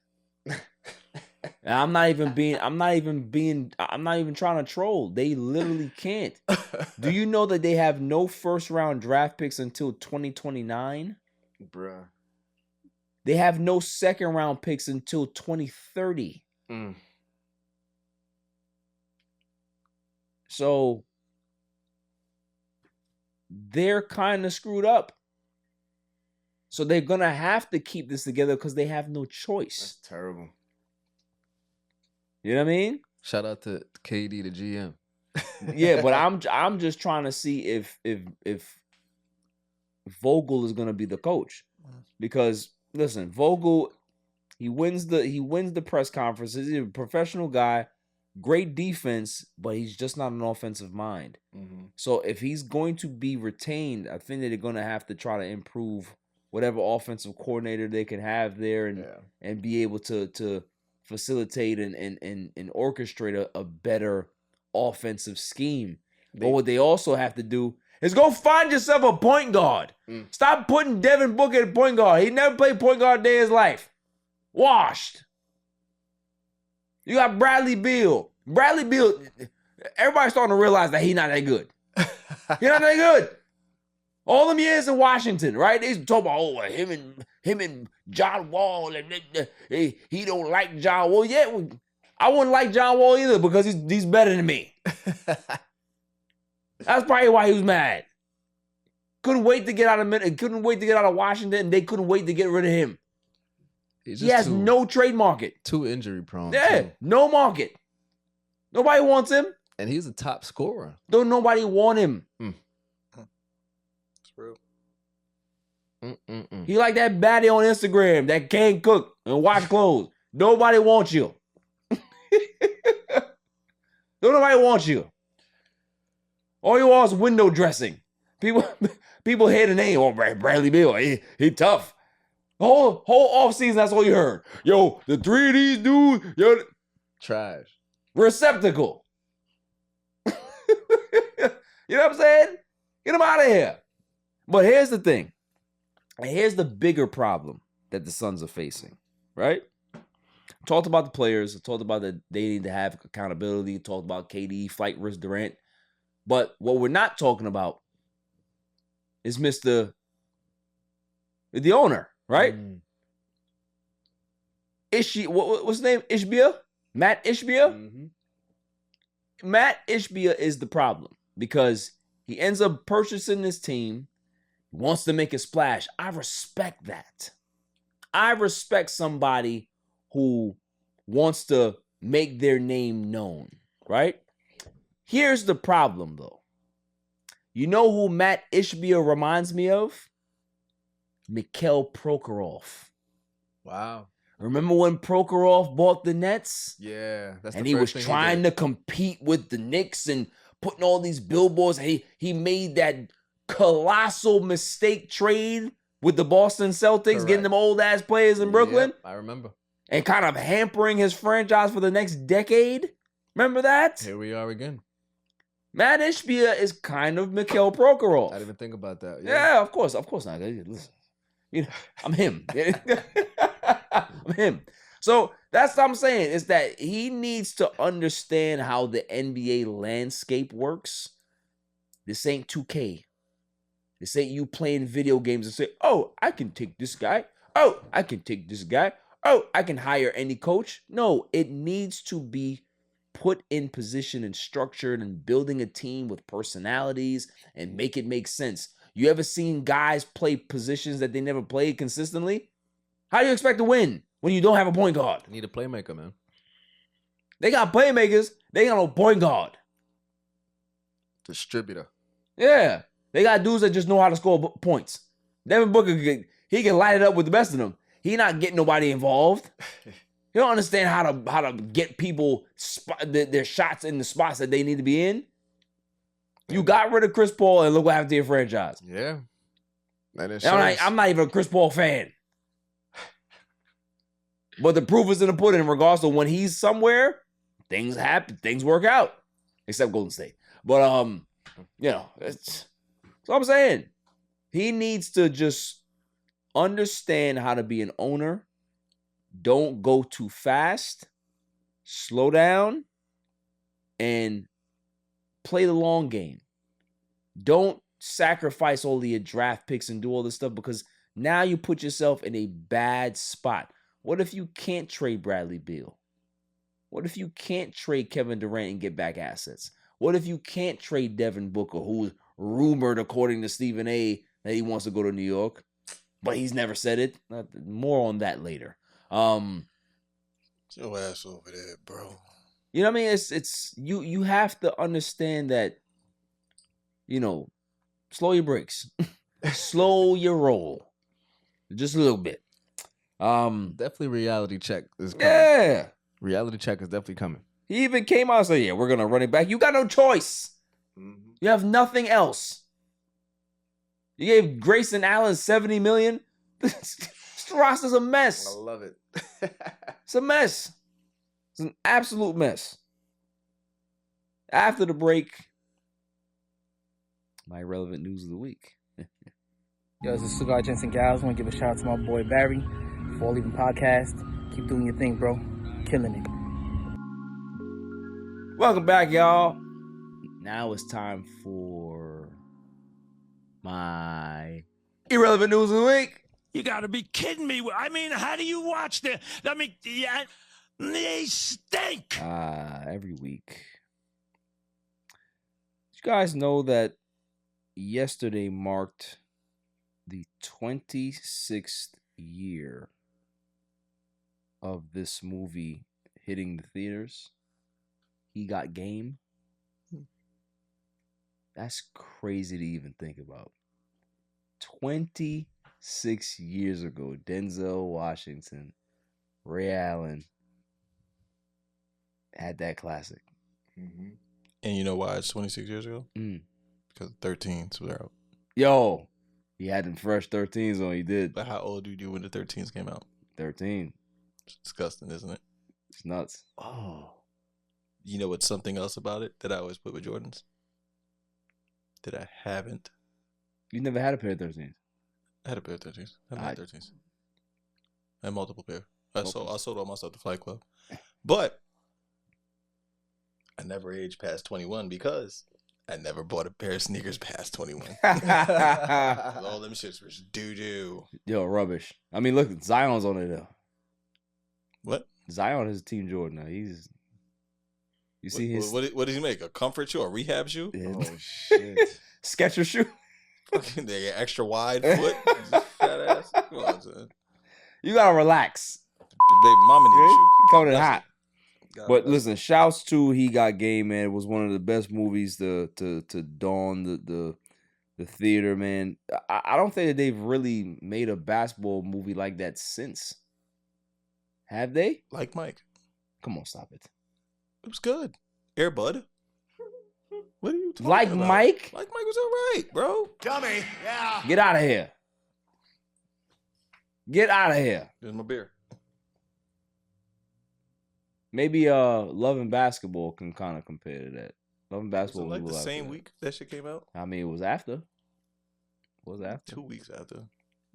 And I'm not even trying to troll. They literally can't. Do you know that they have no first round draft picks until 2029? Bruh. They have no second round picks until 2030. So they're kind of screwed up. So they're going to have to keep this together because they have no choice. That's terrible. You know what I mean? Shout out to KD, the GM. Yeah, but I'm just trying to see if Vogel is going to be the coach. Because listen, Vogel, he wins the press conferences. He's a professional guy, great defense, but he's just not an offensive mind. Mm-hmm. So if he's going to be retained, I think that they're going to have to try to improve whatever offensive coordinator they can have there and be able to facilitate and orchestrate a better offensive scheme. But what they also have to do is go find yourself a point guard. Stop putting Devin Booker at point guard. He never played point guard a day in his life. Washed. You got Bradley Beal. Bradley Beal, everybody's starting to realize that he's not that good. He's not that good. All them years in Washington, right? They talk about him and John Wall, and he don't like John Wall. Yeah, I wouldn't like John Wall either because he's better than me. That's probably why he was mad. Couldn't wait to get out of Washington, and they couldn't wait to get rid of him. He has no trade market. Too injury prone. Yeah, too. no market. Nobody wants him. And he's a top scorer. Don't nobody want him. It's real. He like that baddie on Instagram that can't cook and wash clothes. Nobody wants you. Don't nobody want you. All you want is window dressing. People hear the name. Oh, Bradley Beal. He tough. The whole offseason, that's all you heard. Yo, the three of these dudes, yo, trash. Receptacle. You know what I'm saying? Get him out of here. But here's the thing. And here's the bigger problem that the Suns are facing, right? Talked about the players. Talked about that they need to have accountability. Talked about KD, flight risk Durant. But what we're not talking about is the owner, right? What's his name? Ishbia? Matt Ishbia? Mm-hmm. Matt Ishbia is the problem because he ends up purchasing this team, wants to make a splash. I respect that. I respect somebody who wants to make their name known, right? Here's the problem, though. You know who Matt Ishbia reminds me of? Mikhail Prokhorov. Wow. Remember when Prokhorov bought the Nets? Yeah, that's And the he was first thing trying did. to compete with the Knicks and putting all these billboards. He made that colossal mistake trade with the Boston Celtics, getting Correct. them old ass players in Brooklyn, Yep, I remember. and kind of hampering his franchise for the next decade. Remember that? Here we are again. Matt Ishbia is kind of Mikhail Prokhorov. I didn't even think about that. Yeah, of course not. Listen, you know, I'm him. I'm him. So that's what I'm saying, is that he needs to understand how the NBA landscape works. This ain't 2K. This ain't you playing video games and say, oh, I can take this guy. Oh, I can take this guy. Oh, I can hire any coach. No, it needs to be put in position and structured and building a team with personalities and make it make sense. You ever seen guys play positions that they never played consistently? How do you expect to win when you don't have a point guard? Need a playmaker, man. They got playmakers. They got no point guard. Distributor. Yeah. They got dudes that just know how to score points. Devin Booker, he can light it up with the best of them. He not getting nobody involved. He don't understand how to get people their shots in the spots that they need to be in. You got rid of Chris Paul, and look what happened to your franchise. Yeah. And I'm not even a Chris Paul fan. But the proof is in the pudding in regards to when he's somewhere, things happen, things work out. Except Golden State. But that's what I'm saying. He needs to just understand how to be an owner. Don't go too fast. Slow down. And play the long game. Don't sacrifice all of your draft picks and do all this stuff, because now you put yourself in a bad spot. What if you can't trade Bradley Beal? What if you can't trade Kevin Durant and get back assets? What if you can't trade Devin Booker, who's rumored, according to Stephen A., that he wants to go to New York, but he's never said it? More on that later. Your ass over there, bro. You know what I mean? It's you have to understand that, slow your brakes. Slow your roll. Just a little bit. Definitely reality check is coming. Yeah. Reality check is definitely coming. He even came out and said, yeah, we're going to run it back. You got no choice. Mm-hmm. You have nothing else. You gave Grayson Allen $70 million. This roster's a mess. I love it. It's a mess. It's an absolute mess. After the break, my irrelevant news of the week. Yo, this is Cigar Gents and Gals. I want to give a shout out to my boy Barry for leaving podcast. Keep doing your thing, bro. Killing it. Welcome back, y'all. Now it's time for my irrelevant news of the week. You got to be kidding me. I mean, how do you watch the... I mean, yeah, they stink. Every week. Did you guys know that yesterday marked the 26th year of this movie hitting the theaters? He Got Game. That's crazy to even think about. 26 years ago, Denzel Washington, Ray Allen had that classic. Mm-hmm. And you know why it's 26 years ago? Mm. Because 13s were out. Yo, he had them fresh 13s on. He did. But how old were you when the 13s came out? 13. It's disgusting, isn't it? It's nuts. Oh. You know what's something else about it that I always put with Jordans? That I haven't. You never had a pair of 13s? I had a pair of 13s. I had 13s. I had multiple pair. I sold all my stuff to Flight Club. But I never aged past 21 because I never bought a pair of sneakers past 21. All them shits were doo-doo. Yo, rubbish. I mean, look, Zion's on it, though. What? Zion is Team Jordan now. You see his... What does he make? A comfort shoe? A rehab shoe? Yeah. Oh, shit. Sketcher shoe? Fucking the extra wide foot? Fat ass? Come on, son. You gotta relax. The baby mama needs a shoe. Coming in hot. God But bless. listen, shouts to He Got Game, man. It was one of the best movies to dawn the theater, man. I don't think that they've really made a basketball movie like that since. Have they? Like Mike. Come on, stop it. It was good. Airbud. What are you talking Like about? Mike? Like Mike was all right, bro. Dummy. Yeah. Get out of here. Get out of here. Here's my beer. Maybe Love and Basketball can kind of compare to that. Love and Was it Basketball like was the after same that. week that shit came out? I mean, it was after. It was after. 2 weeks after.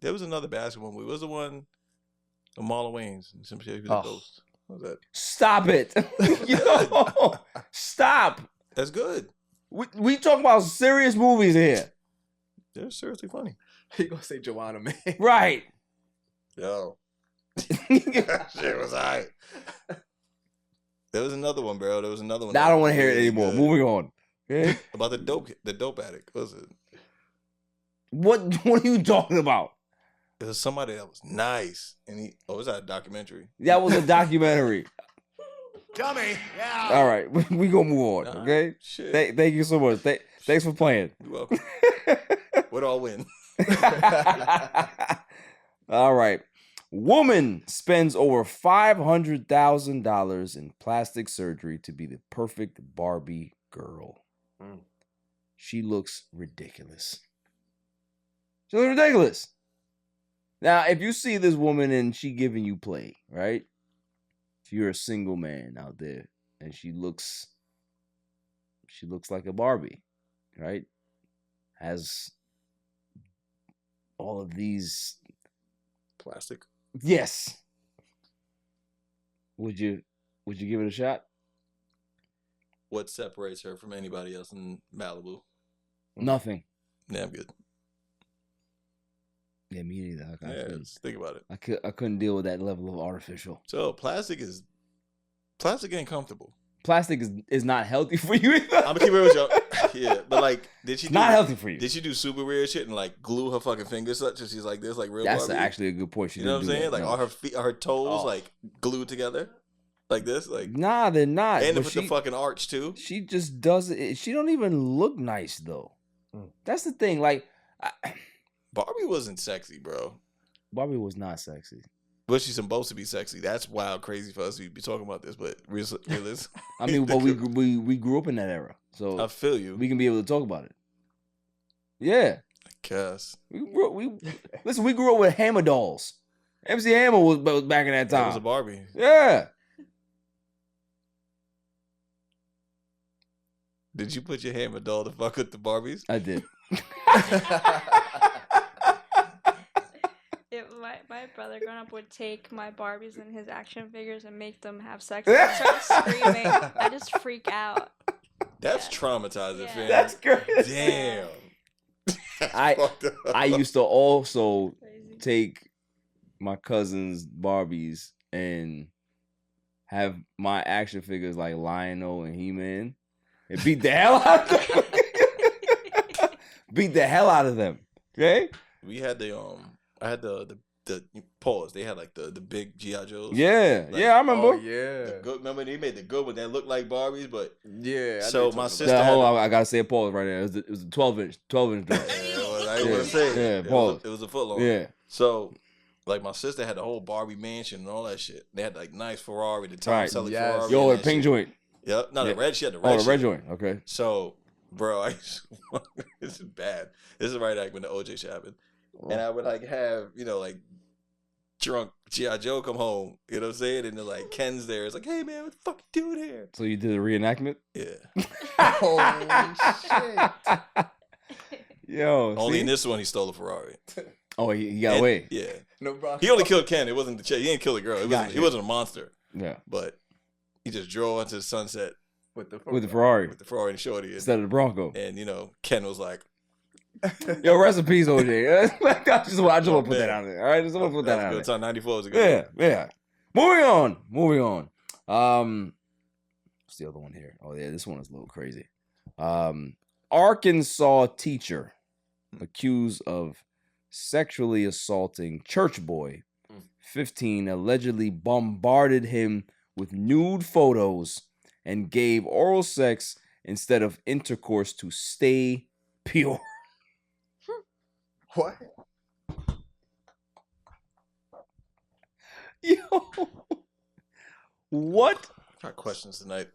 There was another basketball movie. It was the one of Marlon Wayans and some shit. He was a ghost. What was that? Stop it. Yo, stop. That's good. We talk about serious movies here. They're seriously funny. He gonna say Joanna, man. Right. Yo. That shit was alright. There was another one, bro. There was another one. Now I don't want to hear it really anymore. good. Moving on. Okay? About the dope addict. What was it? What are you talking about? It was somebody that was nice. And was that a documentary? That was a documentary. Dummy. Yeah. All right. We gonna move on. Nah, Okay. shit. Thank you so much. Thanks for playing. You're welcome. What do I win? All right. Woman spends over $500,000 in plastic surgery to be the perfect Barbie girl. She looks ridiculous. She looks ridiculous. Now, if you see this woman and she giving you play, right? If you're a single man out there and she looks like a Barbie, right? Has all of these Plastic. Yes. Would you give it a shot? What separates her from anybody else in Malibu? Nothing. Yeah, I'm good. Yeah, me neither. I Yeah, couldn't- just think about it. I couldn't deal with that level of artificial. So plastic ain't comfortable. Plastic is not healthy for you either. I'm gonna keep it real with y'all. Yeah, but like, did she? Not healthy for you. Did she do super weird shit and like glue her fucking fingers such that she's like this, like real? That's Barbie? actually a good point. She You know what I'm didn't do saying? that, Like no. all her feet, her toes, like glued together, like this, like. Nah, they're not. And but with the fucking arch too. She just does it. She don't even look nice though. That's the thing. Like, Barbie wasn't sexy, bro. Barbie was not sexy. But she's supposed to be sexy. That's wild, crazy for us to be talking about this. But realism. I mean, but we grew up in that era, so I feel you. we can be able to talk about it. Yeah. I guess. We grew up with Hammer dolls. MC Hammer was back in that time. That was a Barbie. Yeah. Did you put your hammer doll to fuck with the Barbies? I did. My brother growing up would take my Barbies and his action figures and make them have sex and start screaming. I just freak out. That's traumatizing, Yeah. fam. That's crazy. Damn. I used to also take my cousin's Barbies and have my action figures like Lionel and He-Man and beat the hell out of them. Beat the hell out of them. Okay? We had I had the pause. They had like the big G.I. Joes. Yeah. Like, yeah, I remember. Oh yeah. The good, remember they made the good one that looked like Barbies, but Yeah. I so know my you're talking sister. Hold on, I gotta say a pause right there. It was a 12-inch joint. I didn't want to say it. Yeah, It pause. was a foot long. Yeah. So, like my sister had the whole Barbie mansion and all that shit. They had like nice Ferrari, the Tom Right. Selleck Yes. Ferrari. Yo, and the that pink shit. joint. Yep. No, Yeah. the red. She had the red. Oh, the red shit. joint. Okay. So, bro, this is bad. This is right like when the OJ shit happened, and I would like have like drunk G.I. Joe come home. You know what I'm saying? And then like Ken's there. It's like, hey man, what the fuck you doing here? So you did a reenactment? Yeah. Holy shit. Yo. Only see? in this one he stole a Ferrari. Oh, he got And- away. Yeah. No problem. He only killed Ken. It wasn't the chick. He didn't kill the girl. He wasn't a monster. Yeah. But he just drove into the sunset with the With the Ferrari with the Ferrari and Shorty. instead of the Bronco. And Ken was like, Yo, rest in peace, OJ. I just want to put man. that out there. All right, just want to put that "That out was a there. good time. 94 was a good Yeah, yeah. Moving on. What's the other one here? Oh yeah, this one is a little crazy. Arkansas teacher accused of sexually assaulting church boy, 15, allegedly bombarded him with nude photos and gave oral sex instead of intercourse to stay pure. What? Yo, What? Got questions tonight.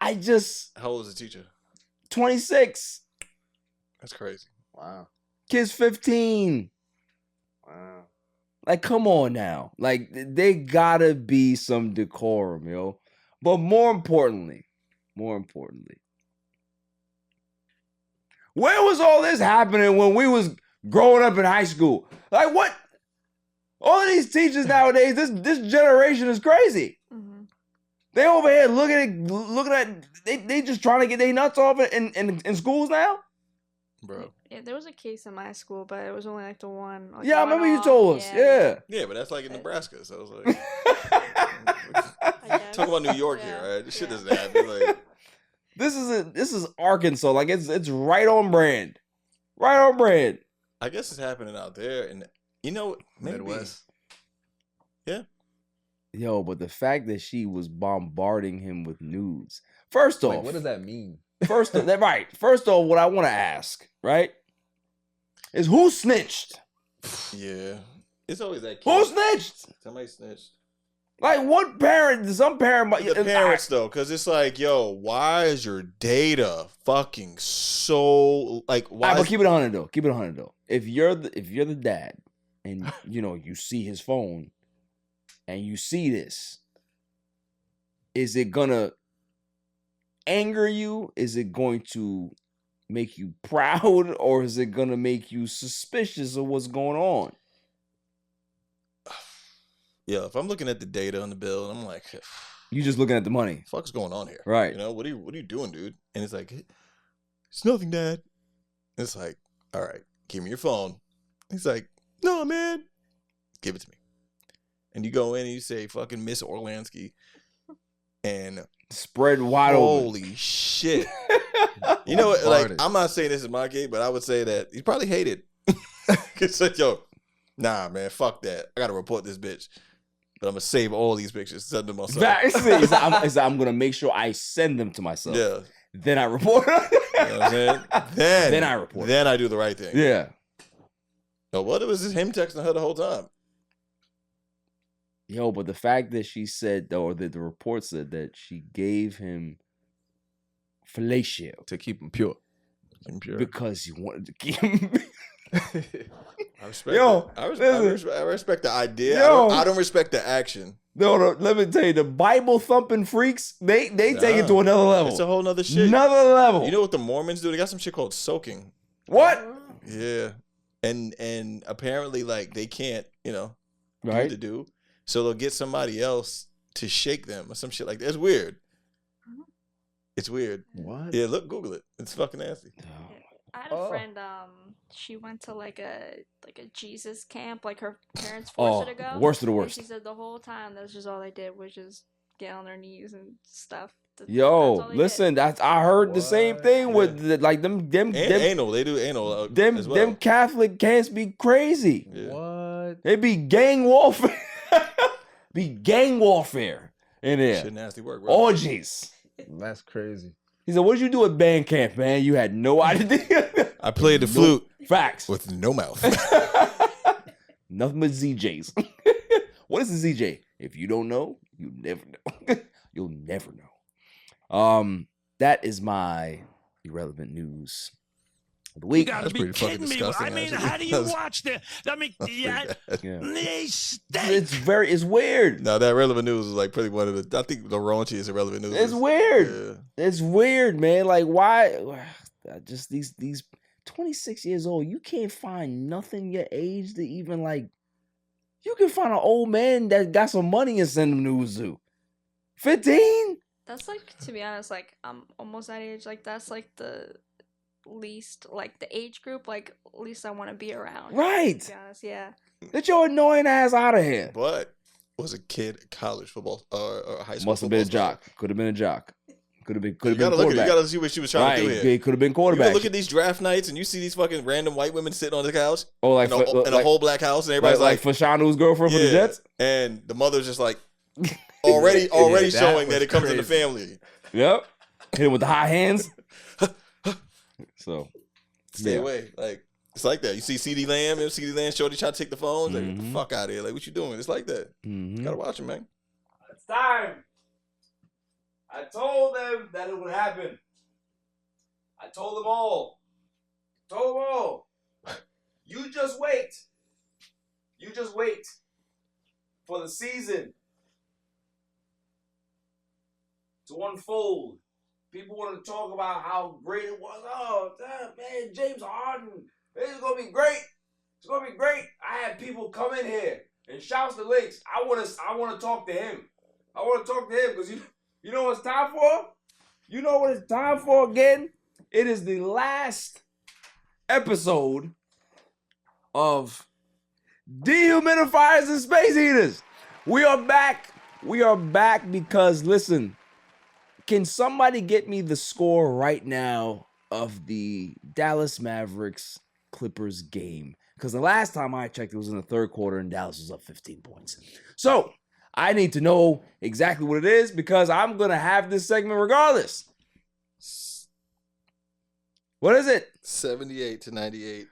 I just How old is the teacher? 26. That's crazy. Wow. Kid's 15. Wow. Like, come on now. Like, they gotta be some decorum, yo. But more importantly, where was all this happening when we was growing up in high school? Like, what? All of these teachers nowadays, this generation is crazy. Mm-hmm. They over here looking at they just trying to get their nuts off in schools now. Bro. Yeah, there was a case in my school, but it was only like the one. Like, Yeah, I remember you told us. Yeah. Yeah, but that's like in Nebraska. So I was like, talk about New York here, right? This shit doesn't happen. Like, this is Arkansas. Like it's right on brand. Right on brand. I guess it's happening out there, and you know, maybe. Midwest. Yeah. Yo, but the fact that she was bombarding him with nudes. First off, Like, what does that mean? First off, what I want to ask, right, is who snitched? Yeah. It's always that kid. Who snitched? Somebody snitched. Like, what parent? Some parent. The parents, though, because it's like, yo, why is your data fucking so like? Why? But keep it 100 though. Keep it 100 though. If you're the dad, and you see his phone, and you see this, is it gonna anger you? Is it going to make you proud, or is it gonna make you suspicious of what's going on? Yeah, if I'm looking at the data on the bill, I'm like, You just looking at the money. fuck's going on here? Right. You know, what are you doing, dude? And it's like, it's nothing, Dad. It's like, all right, give me your phone. He's like, no, man, give it to me. And you go in and you say, fucking Miss Orlansky, and spread wide open. Holy shit. You know what? Like, I'm not saying this is my kid, but I would say that he probably hated. It's like, yo, nah, man, fuck that. I gotta report this bitch. But I'm gonna save all these pictures, send them to myself. I'm gonna make sure I send them to myself. Yeah. Then I report. You know what I'm saying? Then I report. Then I do the right thing. Yeah. No, what it was just him texting her the whole time. Yo, but the fact that she said, or that the report said that she gave him fellatio to keep him pure. Because you wanted to keep him. I respect I respect the idea. I don't respect the action. No, let me tell you, the Bible thumping freaks, they take it to another level. It's a whole nother shit. Another level. You know what the Mormons do? They got some shit called soaking. What? Yeah. And apparently, like, they can't, do right what to do. So they'll get somebody else to shake them or some shit like that. It's weird. It's weird. What? Yeah, look, Google it. It's fucking nasty. I had a friend. She went to like a Jesus camp. Like her parents forced her to go. Worst of the worst. And she said the whole time that's just all they did was just get on their knees and stuff. Yo, listen, I heard the same thing with them anal. They do anal. As well. Them Catholic camps be crazy. Yeah. What? They be gang warfare. Be gang warfare in there. Shit, nasty work, bro. Orgies. That's crazy. He said, "What did you do at band camp, man? You had no idea." I played the flute. Facts. With no mouth. Nothing but ZJs. What is a ZJ? If you don't know, you never know. You'll never know. That is my irrelevant news of the week. You gotta be kidding me. I mean, how do you watch the? I mean, they stink. It's weird. No, that relevant news is like pretty one of the. I think the raunchy irrelevant news. It's weird. Yeah. It's weird, man. Like, why? Just these 26 years old. You can't find nothing your age to even like. You can find an old man that got some money and send them news to. 15. That's like, to be honest, like I'm almost that age. Like that's like the least, like the age group, like least I want to be around. Right. To be honest, yeah. Get your annoying ass out of here. But was a kid at college football or high school? Must have been a jock. Could have been a jock. Could have been. You gotta see what she was trying to do here. It could have been quarterback. You look at these draft nights and you see these fucking random white women sitting on the couch. Oh, like in a whole black house, and everybody's like Fashanu's girlfriend for the Jets. And the mother's just like already showing that it comes in the family. Yep. Hit him with the high hands. So stay away. Like it's like that. You see CeeDee Lamb, shorty try to take the phone. Like, get the fuck out of here. Like, what you doing? It's like that. Gotta watch him, man. It's time. I told them that it would happen. I told them all. You just wait. You just wait for the season to unfold. People want to talk about how great it was. Oh, man, James Harden. It's going to be great. It's going to be great. I had people come in here and shouts to Links. I want to talk to him. I want to talk to him because you know what it's time for? You know what it's time for again? It is the last episode of Dehumidifiers and Space Heaters. We are back. We are back because, listen, can somebody get me the score right now of the Dallas Mavericks Clippers game? Because the last time I checked, it was in the third quarter and Dallas was up 15 points. So I need to know exactly what it is because I'm going to have this segment regardless. What is it? 78-98.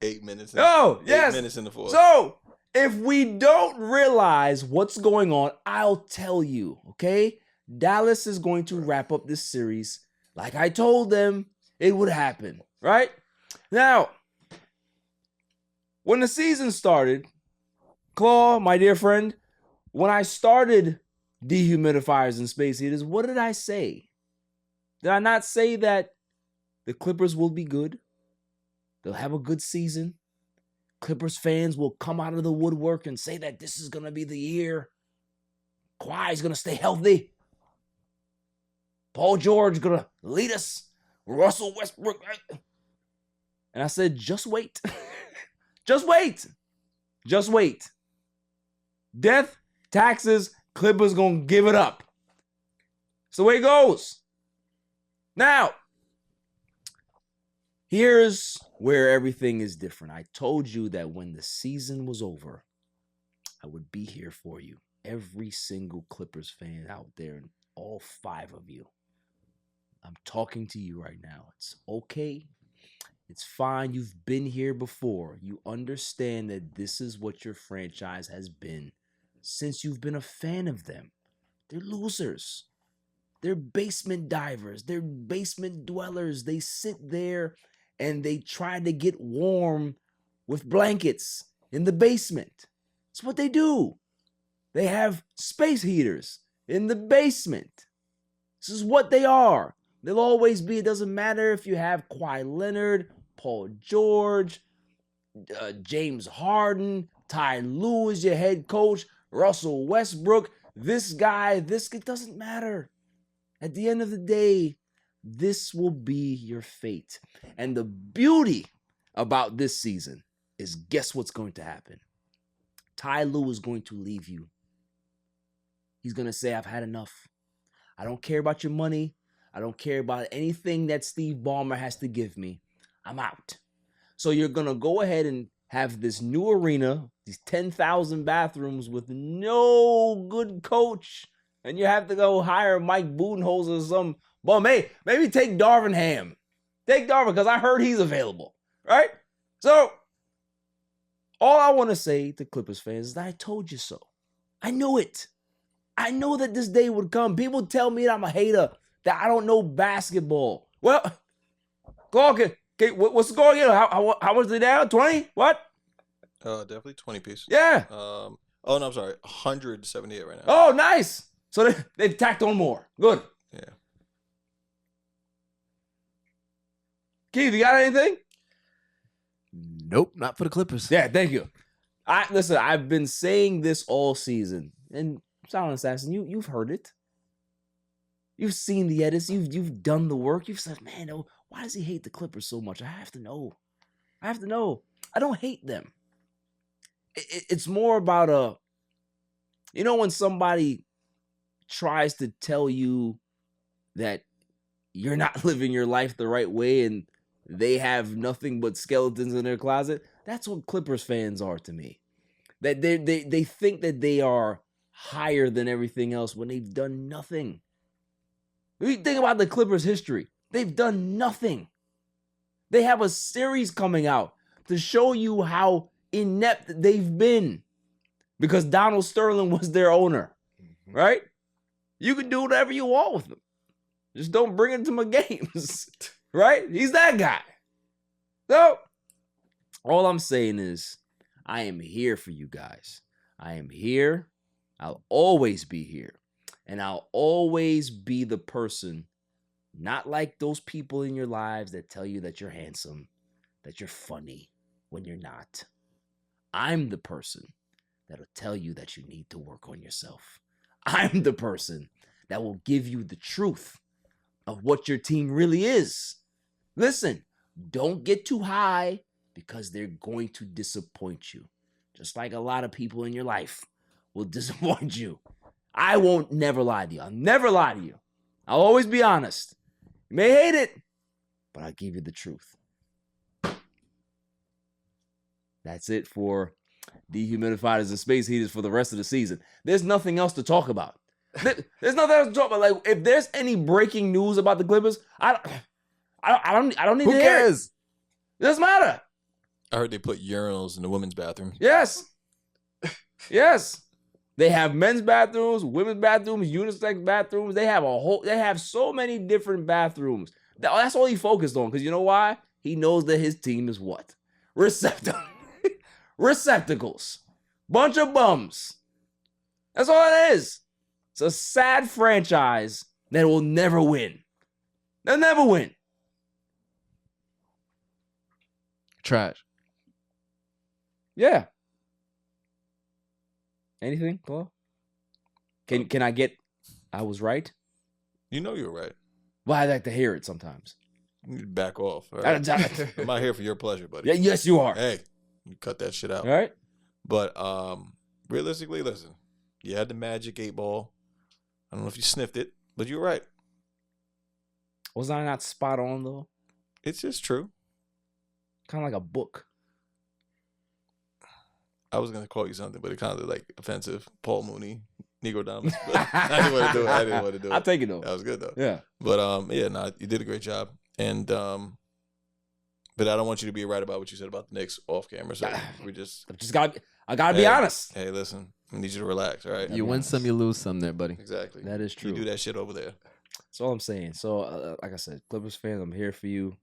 8 minutes. Yes. 8 minutes in the fourth. So if we don't realize what's going on, I'll tell you, okay? Dallas is going to wrap up this series like I told them it would happen, right? Now, when the season started, Claw, my dear friend, when I started Dehumidifiers and Space Heaters, what did I say? Did I not say that the Clippers will be good? They'll have a good season. Clippers fans will come out of the woodwork and say that this is going to be the year. Kawhi's going to stay healthy. Paul George going to lead us. Russell Westbrook. And I said, just wait. Just wait. Just wait. Death, taxes, Clippers going to give it up. So the way it goes. Now, here's where everything is different. I told you that when the season was over, I would be here for you. Every single Clippers fan out there, and all 5 of you. I'm talking to you right now. It's okay. It's fine. You've been here before. You understand that this is what your franchise has been since you've been a fan of them. They're losers. They're basement divers. They're basement dwellers. They sit there and they try to get warm with blankets in the basement. That's what they do. They have space heaters in the basement. This is what they are. They'll always be. It doesn't matter if you have Kawhi Leonard, Paul George, James Harden, Ty Lue is your head coach, Russell Westbrook, this guy, it doesn't matter. At the end of the day, this will be your fate. And the beauty about this season is guess what's going to happen? Ty Lue is going to leave you. He's going to say, I've had enough. I don't care about your money. I don't care about anything that Steve Ballmer has to give me. I'm out. So you're going to go ahead and have this new arena, these 10,000 bathrooms with no good coach. And you have to go hire Mike Budenholzer or some bum. Hey, maybe take Darvin Ham. Take Darvin because I heard he's available. Right? So all I want to say to Clippers fans is that I told you so. I knew it. I know that this day would come. People tell me that I'm a hater, that I don't know basketball. Well, Clark, what's the score again? How much is it down? 20? What? Definitely 20 piece. Yeah. Oh, no, I'm sorry. 178 right now. Oh, nice. So they've tacked on more. Good. Yeah. Keith, you got anything? Nope, not for the Clippers. Yeah, thank you. Listen, I've been saying this all season. And Silent Assassin, you've heard it. You've seen the edits. You've done the work. You've said, man, why does he hate the Clippers so much? I have to know. I don't hate them. It's more about when somebody tries to tell you that you're not living your life the right way and they have nothing but skeletons in their closet. That's what Clippers fans are to me. That they think that they are higher than everything else when they've done nothing. When you think about the Clippers' history, they've done nothing. They have a series coming out to show you how inept they've been because Donald Sterling was their owner, right? You can do whatever you want with him. Just don't bring him to my games. Right? He's that guy. So, all I'm saying is, I am here for you guys. I am here. I'll always be here. And I'll always be the person, not like those people in your lives that tell you that you're handsome, that you're funny when you're not. I'm the person that'll tell you that you need to work on yourself. I'm the person that will give you the truth of what your team really is. Listen, don't get too high because they're going to disappoint you. Just like a lot of people in your life will disappoint you. I won't never lie to you. I'll never lie to you. I'll always be honest. You may hate it, but I'll give you the truth. That's it for dehumidifiers and space heaters for the rest of the season. There's nothing else to talk about. There's nothing else to talk about. Like, if there's any breaking news about the Clippers, I don't need to hear it. Who cares? It doesn't matter. I heard they put urinals in the women's bathroom. Yes. Yes. They have men's bathrooms, women's bathrooms, unisex bathrooms. They have so many different bathrooms. That's all he focused on. Because you know why? He knows that his team is what? Receptacles. Bunch of bums. That's all it is. It's a sad franchise that will never win. They'll never win. Trash. Yeah. Anything, Paul? Can I get I was right? You know you're right. Well, I like to hear it sometimes. You need to back off. All right? I'm not here for your pleasure, buddy. Yeah, yes, you are. Hey, you cut that shit out. All right. But realistically, listen, you had the magic 8-ball. I don't know if you sniffed it, but you're right. Was I not spot on, though? It's just true. Kind of like a book. I was going to call you something, but it kind of like offensive. Paul Mooney, Negro Dominus. I didn't want to do it. I'll take it, though. That was good, though. Yeah. But, you did a great job. And, but I don't want you to be right about what you said about the Knicks off camera. So I gotta be honest. Hey, listen, I need you to relax, all right? You win some, you lose some there, buddy. Exactly. That is true. You do that shit over there. That's all I'm saying. So, like I said, Clippers fans, I'm here for you.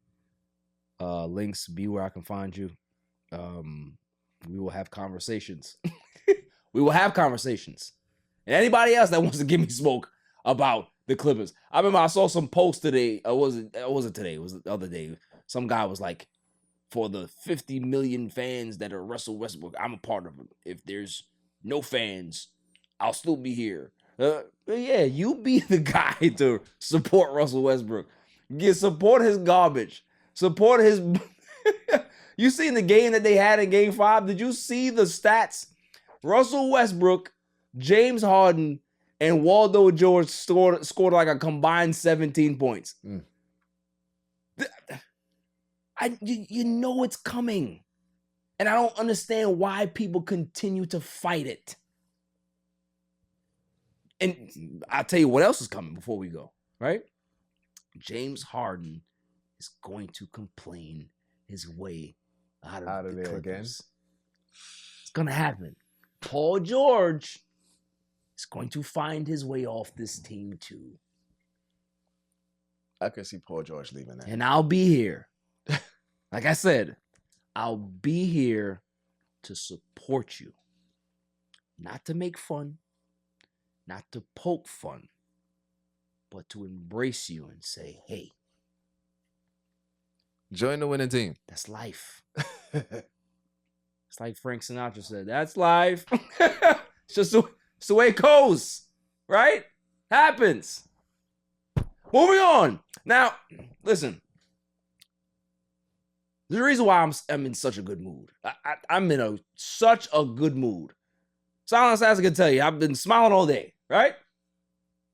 Links, be where I can find you. We will have conversations. We will have conversations. And anybody else that wants to give me smoke about the Clippers. I remember I saw some post today. It wasn't today. It was the other day. Some guy was like, for the 50 million fans that are Russell Westbrook, I'm a part of them. If there's no fans, I'll still be here. Yeah, you be the guy to support Russell Westbrook. Support his garbage. Support his... You seen the game that they had in Game 5? Did you see the stats? Russell Westbrook, James Harden, and Waldo George scored like a combined 17 points. You know it's coming. And I don't understand why people continue to fight it. And I'll tell you what else is coming before we go, right? James Harden is going to complain his way out of the there Clippers. again. It's going to happen. Paul George is going to find his way off this team too. I could see Paul George leaving that. And I'll be here. Like I said, I'll be here to support you. Not to make fun, not to poke fun, but to embrace you and say, hey, join the winning team. that's life. It's like Frank Sinatra said, that's life. It's the way it goes, right? Happens. Moving on. Now, listen. The reason why I'm in such a good mood. I'm in such a good mood. Silence as I can tell you, I've been smiling all day, right?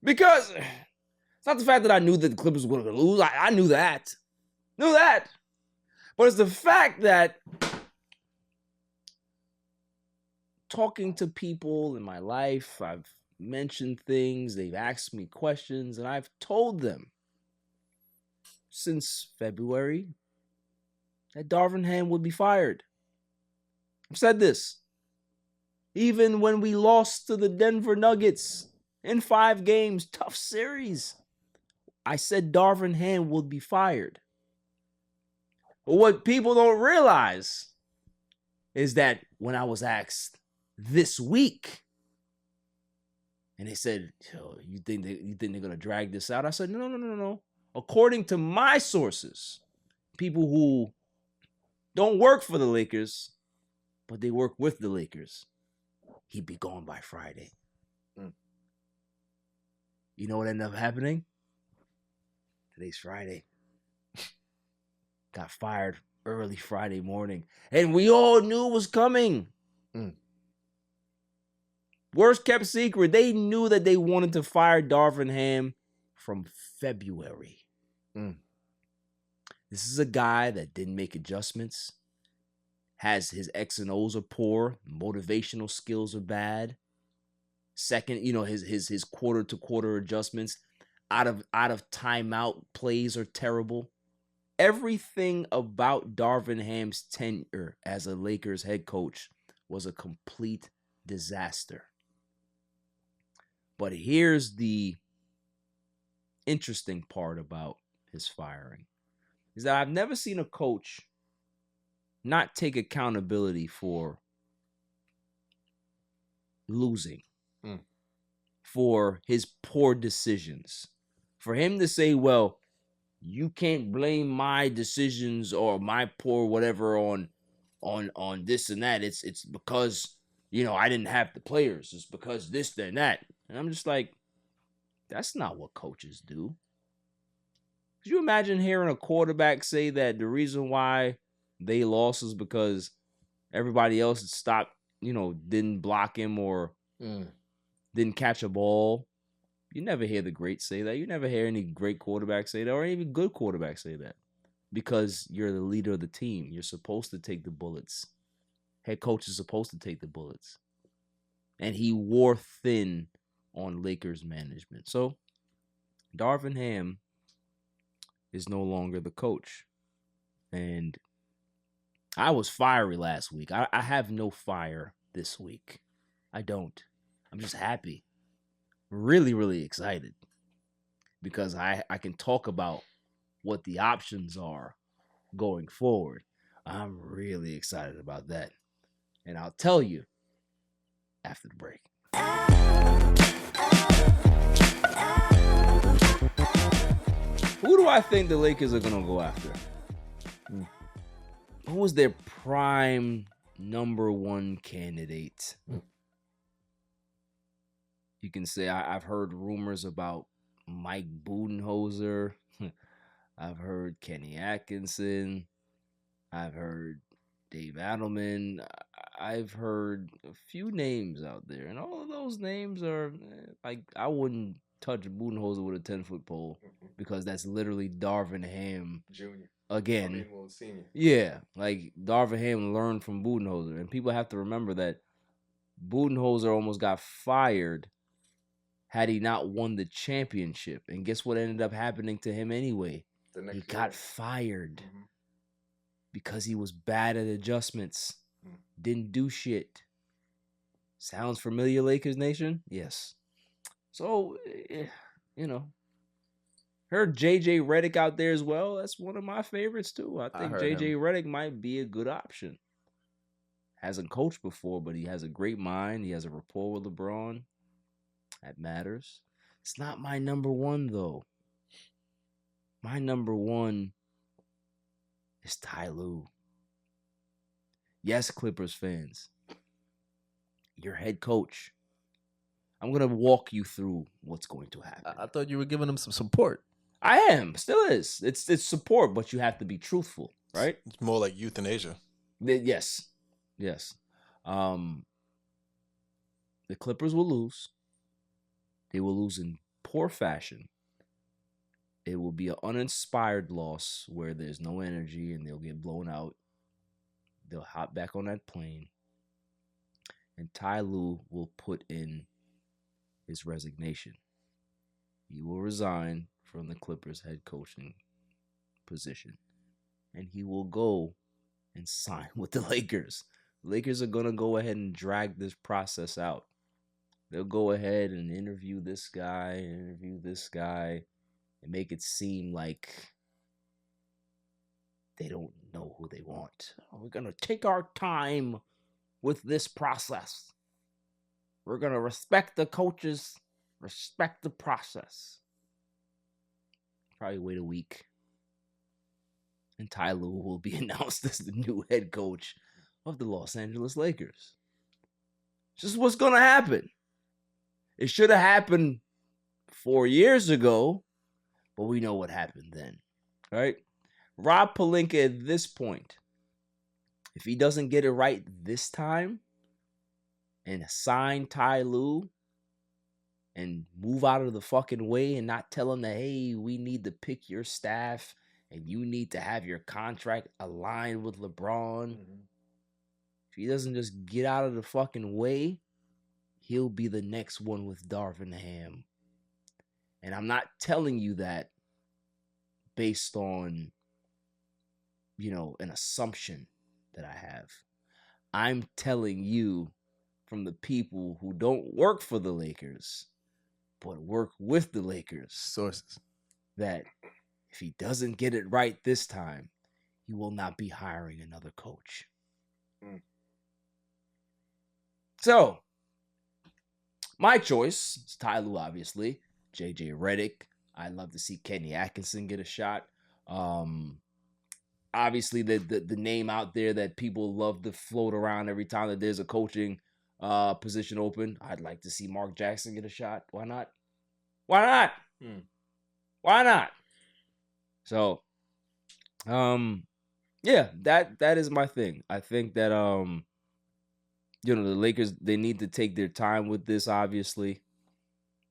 Because it's not the fact that I knew that the Clippers were going to lose. I knew that. Knew that. But it's the fact that talking to people in my life, I've mentioned things, they've asked me questions, and I've told them since February that Darvin Ham would be fired. I've said this. Even when we lost to the Denver Nuggets in 5 games. Tough series. I said Darvin Ham would be fired. But what people don't realize is that when I was asked this week, and they said, "Yo, you think they're gonna drag this out?" I said, no. According to my sources, people who don't work for the Lakers, but they work with the Lakers, he'd be gone by Friday. You know what ended up happening? Today's Friday. Got fired early Friday morning. And we all knew it was coming. Worst kept secret. They knew that they wanted to fire Darvin Ham from February. This is a guy that didn't make adjustments. Has his X and O's are poor. Motivational skills are bad. Second, his quarter to quarter adjustments out of timeout plays are terrible. Everything about Darvin Ham's tenure as a Lakers head coach was a complete disaster. But here's the interesting part about his firing is that I've never seen a coach not take accountability for losing, for his poor decisions. For him to say, well, you can't blame my decisions or my poor whatever on this and that. It's because, I didn't have the players. It's because this, and that. And I'm just like, that's not what coaches do. Could you imagine hearing a quarterback say that the reason why they lost is because everybody else stopped, didn't block him or didn't catch a ball? You never hear the greats say that. You never hear any great quarterback say that or even good quarterback say that because you're the leader of the team. You're supposed to take the bullets. Head coach is supposed to take the bullets. And he wore thin on Lakers management. So Darvin Ham is no longer the coach. And I was fiery last week. I have no fire this week. I don't. I'm just happy. Really, really excited. Because I can talk about what the options are going forward. I'm really excited about that. And I'll tell you after the break. Who do I think the Lakers are going to go after? Who was their prime number one candidate? You can say I've heard rumors about Mike Budenholzer. I've heard Kenny Atkinson. I've heard Dave Adelman. I've heard a few names out there. And all of those names are like, I wouldn't touch Budenholzer with a 10-foot pole because that's literally Darvin Ham. Junior. Again. Senior. Yeah. Like Darvin Ham learned from Budenholzer. And people have to remember that Budenholzer almost got fired had he not won the championship. And guess what ended up happening to him anyway? He got fired because he was bad at adjustments. Didn't do shit. Sounds familiar, Lakers Nation? Yes. So, heard JJ Redick out there as well. That's one of my favorites too. I think JJ Redick might be a good option. Hasn't coached before, but he has a great mind. He has a rapport with LeBron. That matters. It's not my number one, though. My number one is Ty Lue. Yes, Clippers fans. Your head coach. I'm going to walk you through what's going to happen. I thought you were giving him some support. I am. Still is. It's support, but you have to be truthful, right? It's more like euthanasia. Yes. The Clippers will lose. They will lose in poor fashion. It will be an uninspired loss where there's no energy and they'll get blown out. They'll hop back on that plane. And Ty Lue will put in his resignation. He will resign from the Clippers head coaching position. And he will go and sign with the Lakers. The Lakers are going to go ahead and drag this process out. They'll go ahead and interview this guy, and make it seem like they don't know who they want. We're going to take our time with this process. We're going to respect the coaches, respect the process. Probably wait a week. And Ty Lue will be announced as the new head coach of the Los Angeles Lakers. Just what's going to happen. It should have happened 4 years ago, but we know what happened then, right? Rob Pelinka at this point, if he doesn't get it right this time and sign Ty Lue and move out of the fucking way and not tell him that, hey, we need to pick your staff and you need to have your contract aligned with LeBron. If he doesn't just get out of the fucking way, he'll be the next one with Darvin Ham. And I'm not telling you that based on, an assumption that I have. I'm telling you from the people who don't work for the Lakers, but work with the Lakers. Sources. That if he doesn't get it right this time, he will not be hiring another coach. So, my choice is Ty Lue, obviously. JJ Redick. I'd love to see Kenny Atkinson get a shot. Obviously, the name out there that people love to float around every time that there's a coaching position open. I'd like to see Mark Jackson get a shot. Why not? Why not? So, yeah, that is my thing. I think that the Lakers, they need to take their time with this, obviously.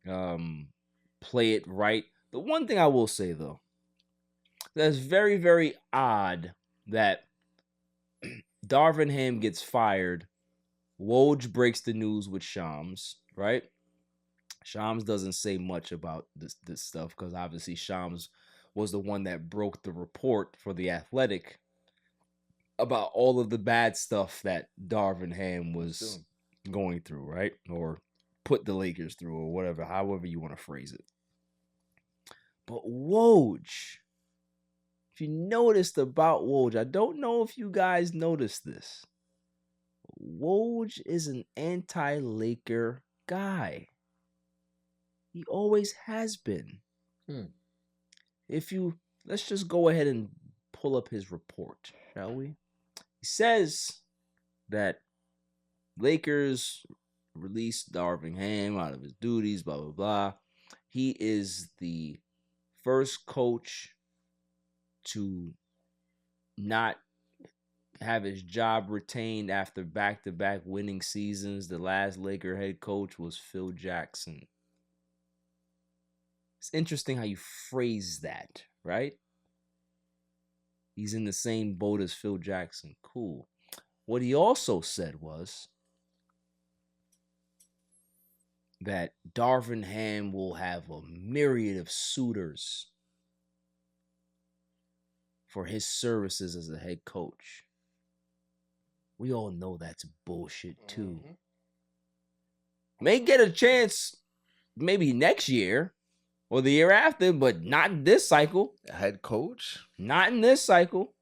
Play it right. The one thing I will say, though, that's very, very odd that Darvin Ham gets fired. Woj breaks the news with Shams, right? Shams doesn't say much about this stuff because obviously Shams was the one that broke the report for The Athletic about all of the bad stuff that Darvin Ham was going through, right? Or put the Lakers through, or whatever, however you want to phrase it. But Woj, if you noticed about Woj, I don't know if you guys noticed this. Woj is an anti-Laker guy. He always has been. Let's just go ahead and pull up his report, shall we? He says that Lakers released Darvin Ham out of his duties, blah, blah, blah. He is the first coach to not have his job retained after back-to-back winning seasons. The last Laker head coach was Phil Jackson. It's interesting how you phrase that, right? He's in the same boat as Phil Jackson. Cool. What he also said was that Darvin Ham will have a myriad of suitors for his services as a head coach. We all know that's bullshit, too. May get a chance maybe next year or the year after, but not in this cycle. Head coach? Not in this cycle.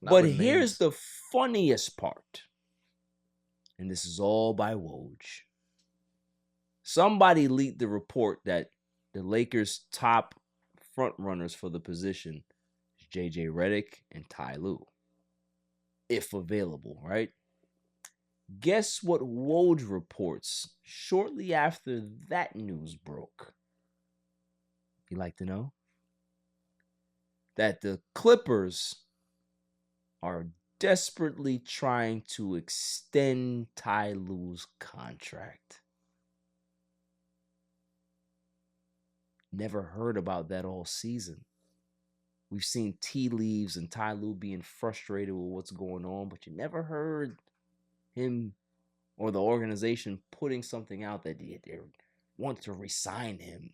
But here's the funniest part. And this is all by Woj. Somebody leaked the report that the Lakers' top front runners for the position is JJ Redick and Ty Lue, if available, right? Guess what Woj reports shortly after that news broke? You like to know? That the Clippers are desperately trying to extend Ty Lue's contract. Never heard about that all season. We've seen tea leaves and Ty Lue being frustrated with what's going on, but you never heard him or the organization putting something out that they want to re-sign him.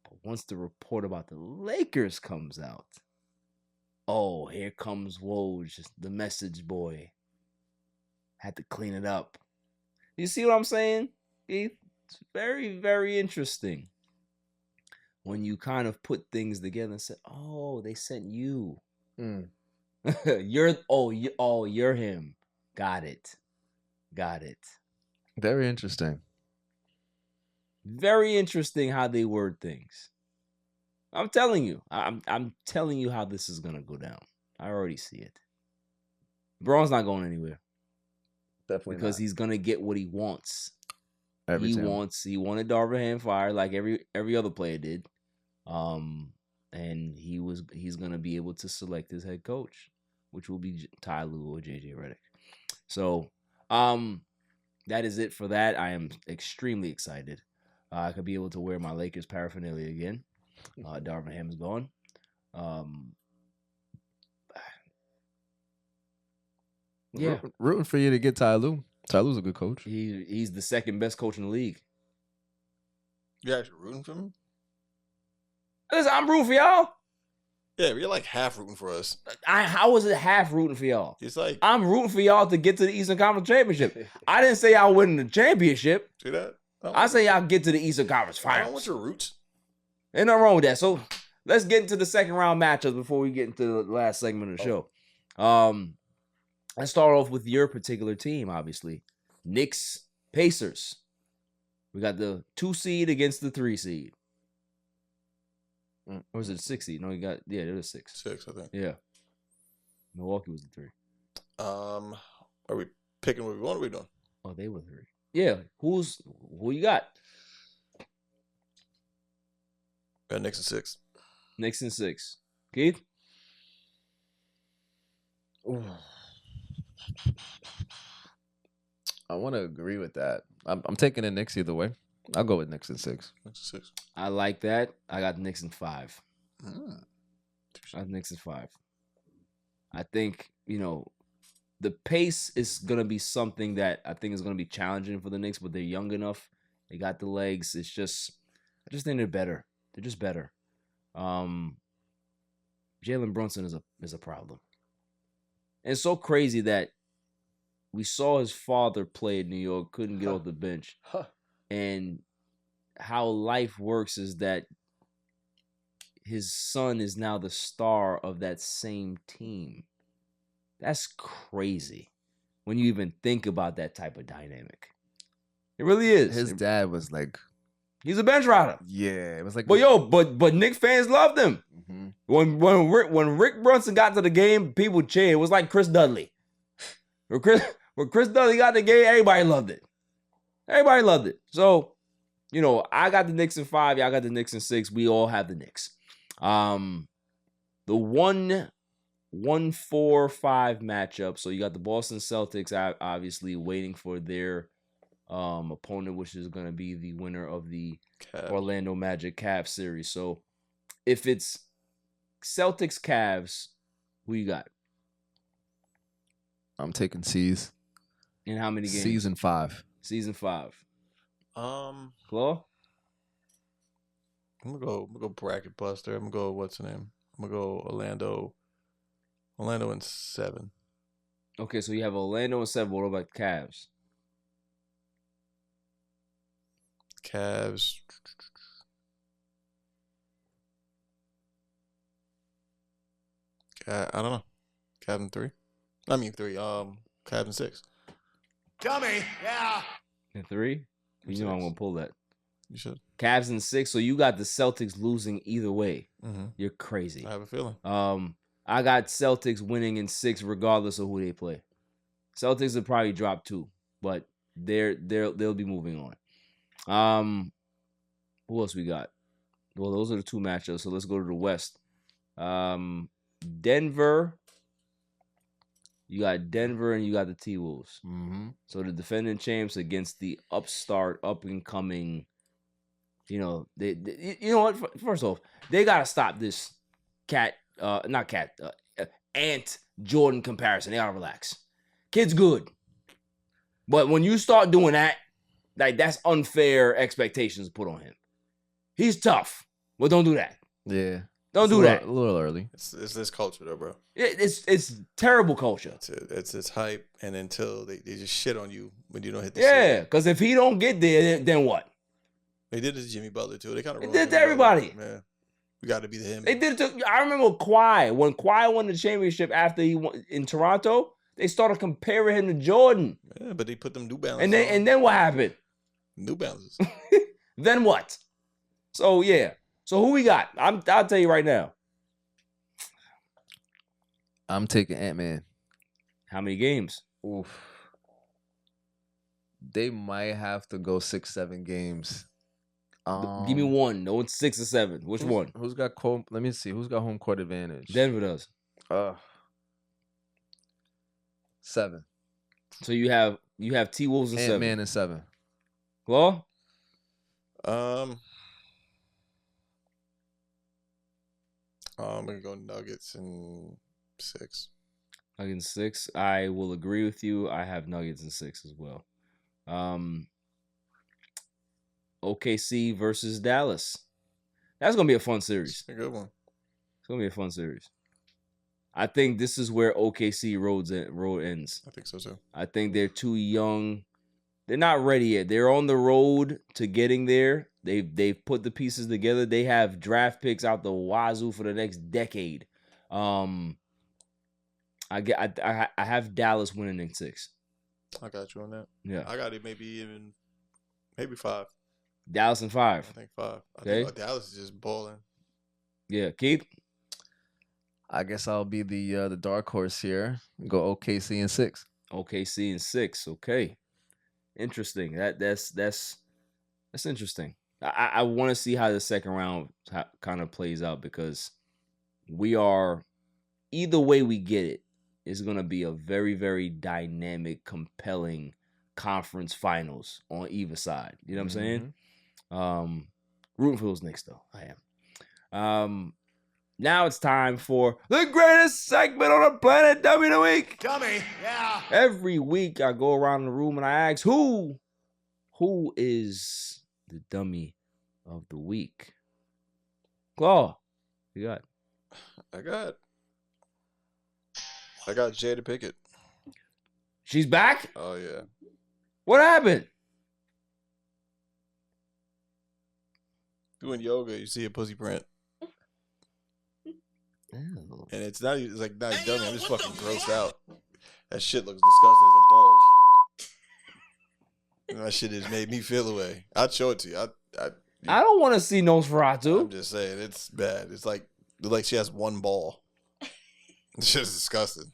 But once the report about the Lakers comes out, oh, here comes Woj, the message boy. Had to clean it up. You see what I'm saying, Keith? It's very, very interesting when you kind of put things together and say, "Oh, they sent you. you're him. Got it. Very interesting. Very interesting how they word things. I'm telling you. I'm telling you how this is gonna go down. I already see it. Braun's not going anywhere. Definitely because he's gonna get what he wants. Every time. He wanted Darvin Ham fired like every other player did. And he's gonna be able to select his head coach, which will be Ty Lue or JJ Redick. So that is it for that. I am extremely excited. I could be able to wear my Lakers paraphernalia again. Darvin Ham is gone. Yeah, Rooting for you to get Ty Lue. Ty Lue's a good coach. He's the second best coach in the league. You're actually rooting for him? Listen, I'm rooting for y'all. Yeah, you're like half rooting for us. How was it half rooting for y'all? It's like I'm rooting for y'all to get to the Eastern Conference Championship. I didn't say y'all winning the championship. See that? I say y'all get to the Eastern Conference I Finals. don't want your roots. Ain't nothing wrong with that. So let's get into the second round matchups before we get into the last segment of the show. Let's start off with your particular team, obviously. Knicks, Pacers. We got the 2 seed against the 3 seed. Or was it a 6 seed? No, it was 6. 6, I think. Yeah. Milwaukee was the 3. Are we picking what we want? Or are we doing? Oh, they were 3. Yeah. Who you got? Got Knicks and 6. Knicks and 6. Keith? Ooh. I want to agree with that. I'm taking the Knicks either way. I'll go with Knicks and 6. Knicks and 6. I like that. I got Knicks and 5. I have Knicks and 5. I think, the pace is going to be something that I think is going to be challenging for the Knicks, but they're young enough. They got the legs. I just think they're better. They're just better. Jalen Brunson is a problem. And it's so crazy that we saw his father play in New York, couldn't get off the bench. And how life works is that his son is now the star of that same team. That's crazy when you even think about that type of dynamic. It really is. His dad was like, he's a bench rider. Yeah, it was like, but Knicks fans loved him. Mm-hmm. When Rick Brunson got to the game, people cheered. It was like Chris Dudley. When Chris Dudley got the game, everybody loved it. Everybody loved it. So, I got the Knicks in 5. Y'all got the Knicks in 6. We all have the Knicks. The 1-4-5 matchup. So you got the Boston Celtics obviously waiting for their opponent, which is going to be the winner of the Orlando Magic Cavs series. So if it's Celtics Cavs, who you got? I'm taking C's. In how many games? Season 5. Season 5. Claw? I'm gonna go bracket buster. I'm gonna go what's the name? I'm gonna go Orlando in 7. Okay, so you have Orlando in 7. What about Cavs? Cavs. I don't know. Cavs in 3. I mean 3. Cavs in 6. Dummy. Yeah. In 3? You know I'm gonna pull that. You should. Cavs in 6. So you got the Celtics losing either way. Mm-hmm. You're crazy. I have a feeling. I got Celtics winning in 6 regardless of who they play. Celtics will probably drop 2, but they'll be moving on. Who else we got? Well, those are the 2 matchups. So let's go to the West. Denver. You got Denver and you got the T-Wolves. Mm-hmm. So the defending champs against the upstart, up and coming. They you know what? First off, they gotta stop this Ant Jordan comparison. They gotta relax. Kid's good, but when you start doing that, like that's unfair expectations put on him. He's tough, but don't do that. Yeah. Don't do that. A little early. It's this culture though, bro. It's terrible culture. It's hype, and until they just shit on you when you don't hit the Yeah, shit. because if he don't get there, then what? They did it to Jimmy Butler too. They kind of They did it to everybody. Man, we got to be him. They did it to. I remember Kawhi when Kawhi won the championship after he won in Toronto. They started comparing him to Jordan. Yeah, but they put them New Balances. And then what happened? New Balances. Then what? So yeah. So who we got? I'll tell you right now. I'm taking Ant-Man. How many games? Oof. They might have to go 6-7 games. Give me one. No, it's 6 or 7. Which one? Who's got home? Let me see. Who's got home court advantage? Denver does. 7. So you have T-Wolves in 7. Ant-Man in 7. Well, I'm gonna go Nuggets in 6. Nuggets 6. I will agree with you. I have Nuggets in 6 as well. OKC versus Dallas. That's gonna be a fun series. A good one. It's gonna be a fun series. I think this is where OKC road ends. I think so too. I think they're too young. They're not ready yet. They're on the road to getting there. They've put the pieces together. They have draft picks out the wazoo for the next decade. I have Dallas winning in 6. I got you on that. Yeah, I got it. Maybe 5. Dallas in 5. I think 5. I Okay. think Dallas is just balling. Yeah, Keith. I guess I'll be the dark horse here. Go OKC in 6. OKC in 6. Okay, interesting. That's interesting. I want to see how the second round kind of plays out because we are either way we get it is going to be a very, very dynamic, compelling conference finals on either side. You know what I'm saying? Rooting for those Knicks though. I am. Now it's time for the greatest segment on the planet, Dummy of the Week. Dummy, yeah. Every week I go around the room and I ask who is the dummy of the week. Claw, you got? I got Jada Pickett. She's back? Oh yeah. What happened? Doing yoga, you see a pussy print. Oh. And it's not even dummy. I'm just fucking grossed out. That shit looks disgusting as a bulge. And that shit has made me feel away. I'd show it to you. I don't want to see Nosferatu. I'm just saying, it's bad. It's like she has one ball. It's just disgusting.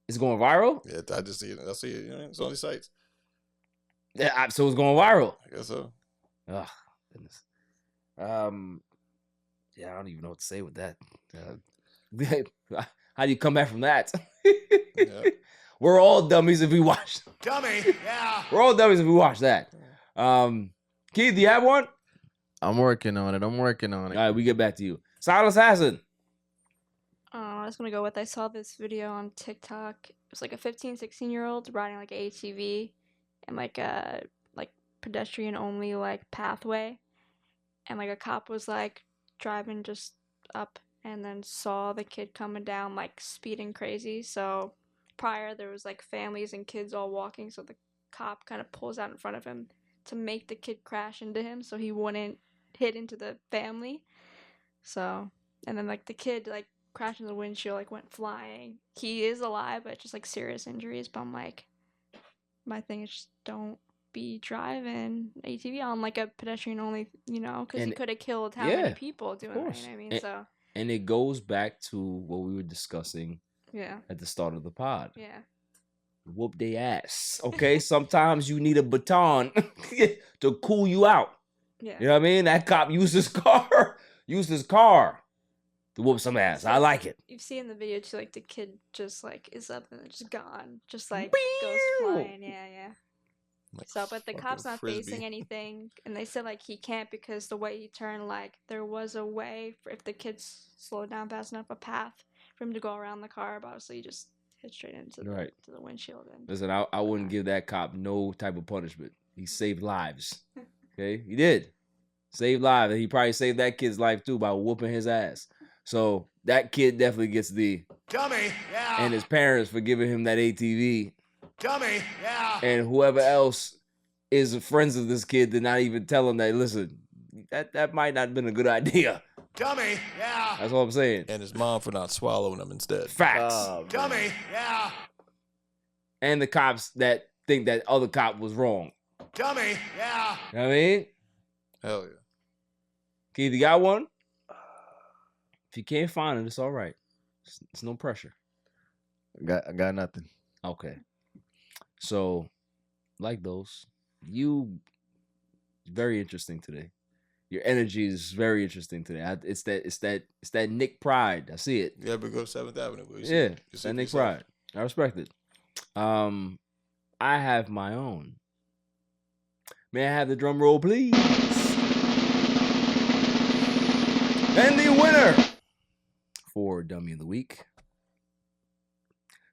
It's going viral? Yeah, I just see it. I see it. You know, it's on these sites. Yeah, so it's going viral. I guess so. Oh, goodness. Yeah, I don't even know what to say with that. How do you come back from that? Yeah. We're all dummies if we watch. Dummy, yeah. We're all dummies if we watch that. Keith, do you have one? I'm working on it. All right, we get back to you. Silent Assassin. I was gonna go with I saw this video on TikTok. It was like a 15, 16-year-old riding like an ATV and like a pedestrian only like pathway, and like a cop was like driving just up and then saw the kid coming down like speeding crazy. So prior there was like families and kids all walking, so the cop kind of pulls out in front of him to make the kid crash into him so he wouldn't hit into the family. So and then like the kid like crashed in the windshield, like went flying. He is alive, but just like serious injuries. But I'm like, my thing is just don't be driving ATV on like a pedestrian only, because he could have killed how many people doing that. You know what I mean? And it goes back to what we were discussing at the start of the pod. Yeah. Whoop they ass. Okay? Sometimes you need a baton to cool you out. Yeah. You know what I mean? That cop used his car to whoop some ass. I like it. You see in the video too, like the kid just like is up and then just gone. Just like goes flying. Yeah. Like So, but the cop's not frisbee. facing anything, and they said like he can't because the way he turned, like there was a way for if the kids slowed down fast enough, a path for him to go around the car. But obviously, he just hit straight into to the windshield. And Listen, I wouldn't give that cop no type of punishment. He saved lives. Okay? He did. Saved lives. And he probably saved that kid's life too by whooping his ass. So that kid definitely gets the Dummy, yeah. and his parents for giving him that ATV. Dummy, yeah. And whoever else is friends of this kid did not even tell him that, listen, that might not have been a good idea. Dummy, yeah. That's all I'm saying. And his mom for not swallowing him instead. Facts. Dummy, yeah. And the cops that think that other cop was wrong. Dummy, yeah. You know what I mean? Hell yeah. Keith, you got one? If you can't find it, it's all right. It's no pressure. I got nothing. Okay. So, like those, you very interesting today. Your energy is very interesting today. It's that Nick pride. I see it. Yeah, but go 7th Avenue. Yeah, it's that Nick pride. I respect it. I have my own. May I have the drum roll, please? And the winner for Dummy of the Week,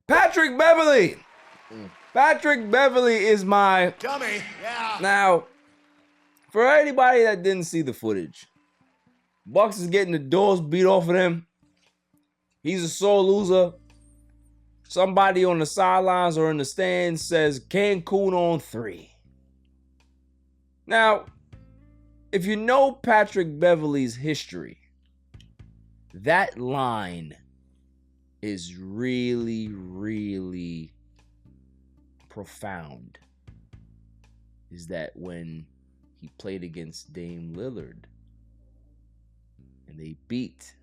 Patrick Beverly. Patrick Beverly is my Dummy, yeah. Now, for anybody that didn't see the footage, Bucks is getting the doors beat off of them. He's a sore loser. Somebody on the sidelines or in the stands says Cancun on 3. Now, if you know Patrick Beverly's history, that line is really, really profound. Is that when he played against Dame Lillard and they beat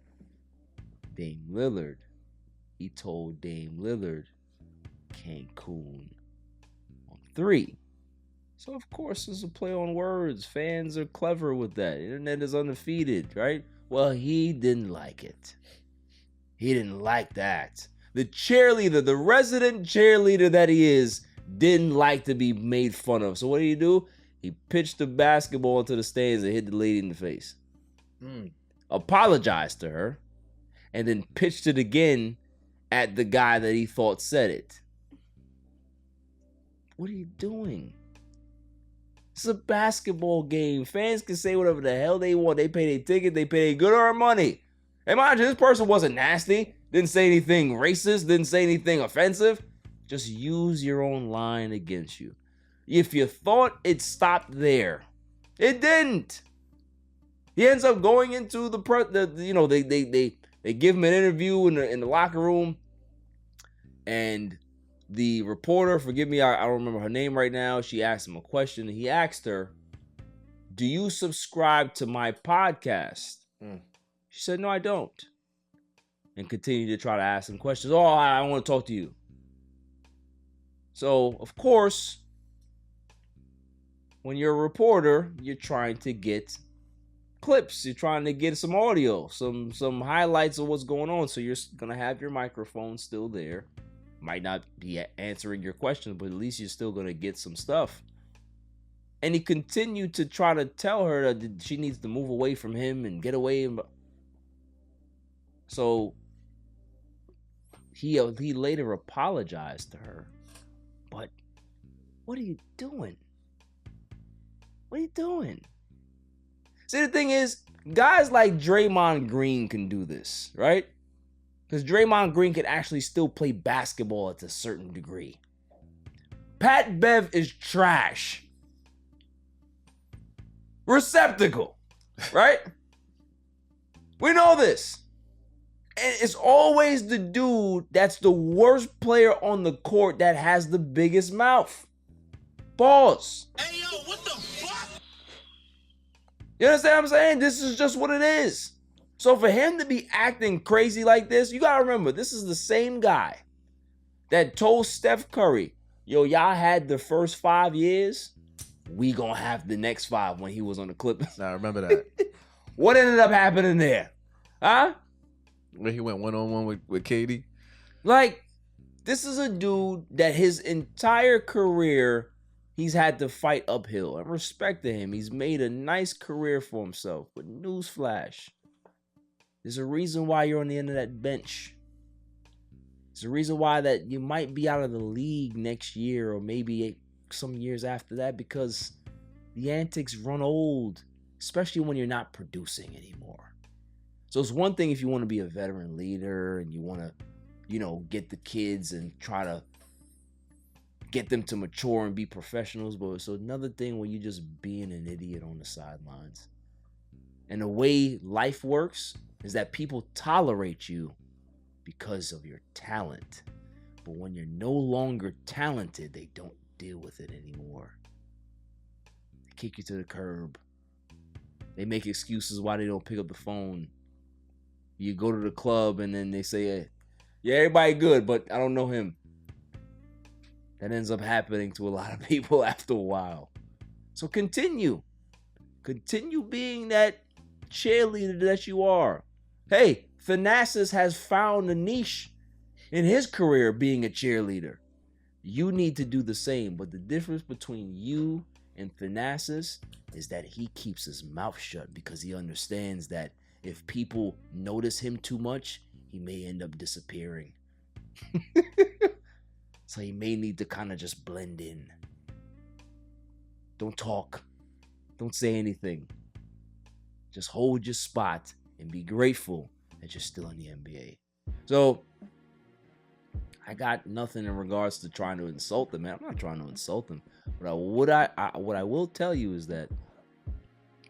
Dame Lillard, he told Dame Lillard Cancun on 3. So of course it's a play on words. Fans are clever with that. Internet is undefeated, right? Well, he didn't like it. He didn't like that. The cheerleader, the resident cheerleader that he is, didn't like to be made fun of. So what did he do? He pitched the basketball into the stands and hit the lady in the face. Apologized to her, and then pitched it again at the guy that he thought said it. What are you doing? It's a basketball game. Fans can say whatever the hell they want. They pay their ticket. They pay their good-earned money. And mind you, this person wasn't nasty. Didn't say anything racist. Didn't say anything offensive. Just use your own line against you. If you thought it stopped there, it didn't. He ends up going into they give him an interview in the locker room, and the reporter, forgive me, I don't remember her name right now. She asked him a question. And he asked her, "Do you subscribe to my podcast?" She said, "No, I don't." And continued to try to ask him questions. "Oh, I want to talk to you." So, of course, when you're a reporter, you're trying to get clips. You're trying to get some audio, some highlights of what's going on. So you're going to have your microphone still there. Might not be answering your questions, but at least you're still going to get some stuff. And he continued to try to tell her that she needs to move away from him and get away. So he later apologized to her. But what are you doing? What are you doing? See, the thing is, guys like Draymond Green can do this, right? Because Draymond Green can actually still play basketball at a certain degree. Pat Bev is trash. Receptacle, right? We know this. And it's always the dude that's the worst player on the court that has the biggest mouth. Pause. Hey, yo, what the fuck? You understand what I'm saying? This is just what it is. So for him to be acting crazy like this, you got to remember, this is the same guy that told Steph Curry, yo, y'all had the first 5 years. We gonna have the next 5 when he was on the Clippers. I remember that. What ended up happening there? Huh? When he went one-on-one with Katie. Like, this is a dude that his entire career, he's had to fight uphill. I respect to him. He's made a nice career for himself. But newsflash, there's a reason why you're on the end of that bench. There's a reason why that you might be out of the league next year or maybe some years after that, because the antics run old. especially when you're not producing anymore. So it's one thing if you want to be a veteran leader and you want to, get the kids and try to get them to mature and be professionals, but it's another thing when you're just being an idiot on the sidelines. And the way life works is that people tolerate you because of your talent. But when you're no longer talented, they don't deal with it anymore. They kick you to the curb. They make excuses why they don't pick up the phone. You go to the club and then they say, hey, yeah, everybody good, but I don't know him. That ends up happening to a lot of people after a while. So continue. Continue being that cheerleader that you are. Hey, Pheonix has found a niche in his career being a cheerleader. You need to do the same, but the difference between you and Pheonix is that he keeps his mouth shut because he understands that if people notice him too much, he may end up disappearing. So he may need to kind of just blend in. Don't talk. Don't say anything. Just hold your spot and be grateful that you're still in the NBA. So I got nothing in regards to trying to insult them, man. I'm not trying to insult them. But what I will tell you is that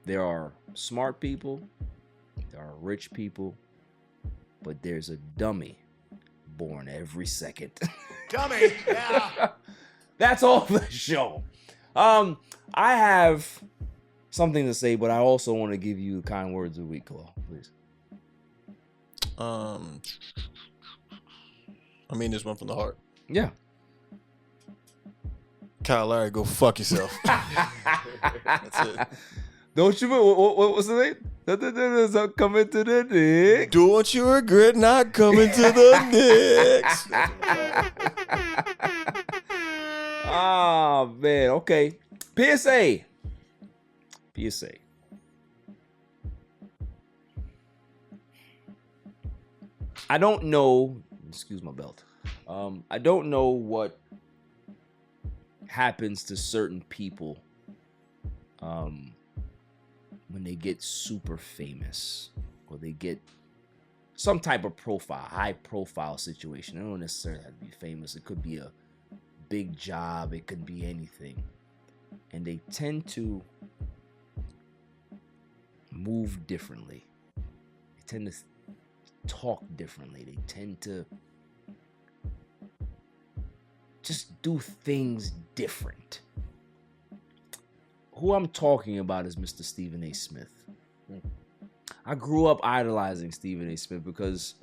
there are smart people, there are rich people, but there's a dummy born every second. Dummy, yeah. That's all for the show. I have something to say, but I also want to give you the kind words of the week, Claw, please. I mean this one from the heart. Yeah. Kyle Lowry, go fuck yourself. That's it. Don't you? What was the name? Coming to the Knicks. Don't you regret not coming to the Knicks? Oh, man. Okay. PSA. I don't know. Excuse my belt. I don't know what happens to certain people when they get super famous or they get some type of high profile situation. They don't necessarily have to be famous. It could be a big job. It could be anything. And they tend to move differently. They tend to talk differently. They tend to just do things different. Who I'm talking about is Mr. Stephen A. Smith. I grew up idolizing Stephen A. Smith because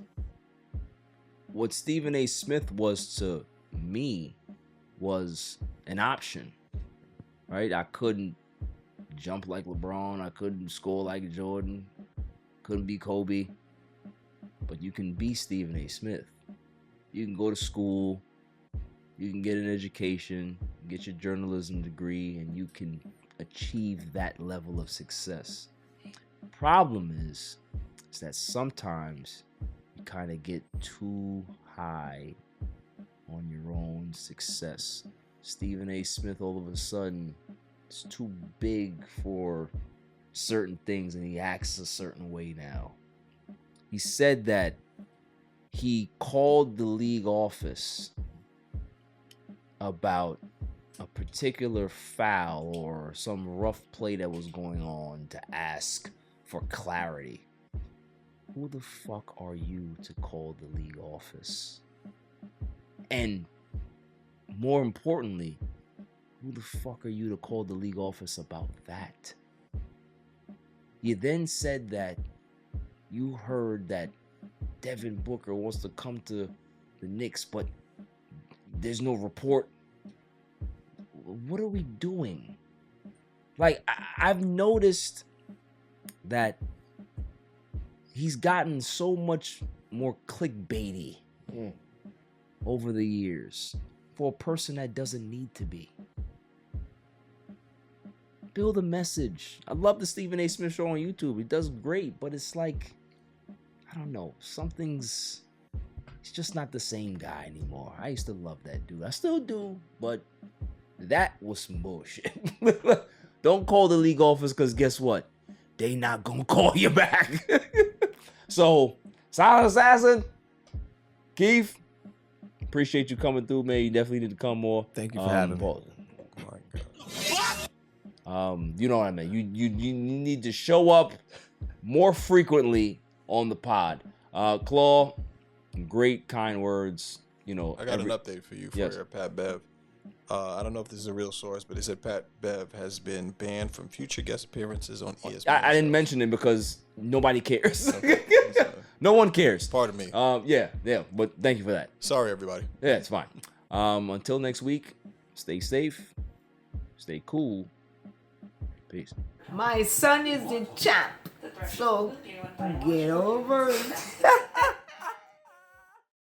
what Stephen A. Smith was to me was an option, right? I couldn't jump like LeBron. I couldn't score like Jordan. Couldn't be Kobe. But you can be Stephen A. Smith. You can go to school. You can get an education, get your journalism degree, and you can achieve that level of success. Problem is that sometimes you kind of get too high on your own success. Stephen A. Smith all of a sudden is too big for certain things and he acts a certain way now. He said that he called the league office about a particular foul or some rough play that was going on to ask for clarity. Who the fuck are you to call the league office? And more importantly, who the fuck are you to call the league office about that? You then said that you heard that Devin Booker wants to come to the Knicks, but there's no report. What are we doing? Like, I've noticed that he's gotten so much more clickbaity over the years for a person that doesn't need to be. Build a message. I love the Stephen A. Smith show on YouTube. He does great, but it's like, I don't know, he's just not the same guy anymore. I used to love that dude. I still do, but that was some bullshit. Don't call the league office because guess what? they not gonna call you back. So, Silent Assassin, Keith, appreciate you coming through, man. You definitely need to come more. Thank you for having me. Oh my God. You know what I mean. You need to show up more frequently on the pod. Claw, great kind words. You know, I got an update for you for Pat Bev. I don't know if this is a real source, but it said Pat Bev has been banned from future guest appearances on ESPN. I didn't mention it because nobody cares. Okay. No one cares. Pardon me. Yeah, but thank you for that. Sorry, everybody. Yeah, it's fine. Until next week, stay safe, stay cool. Peace. My son is the champ, so get over it.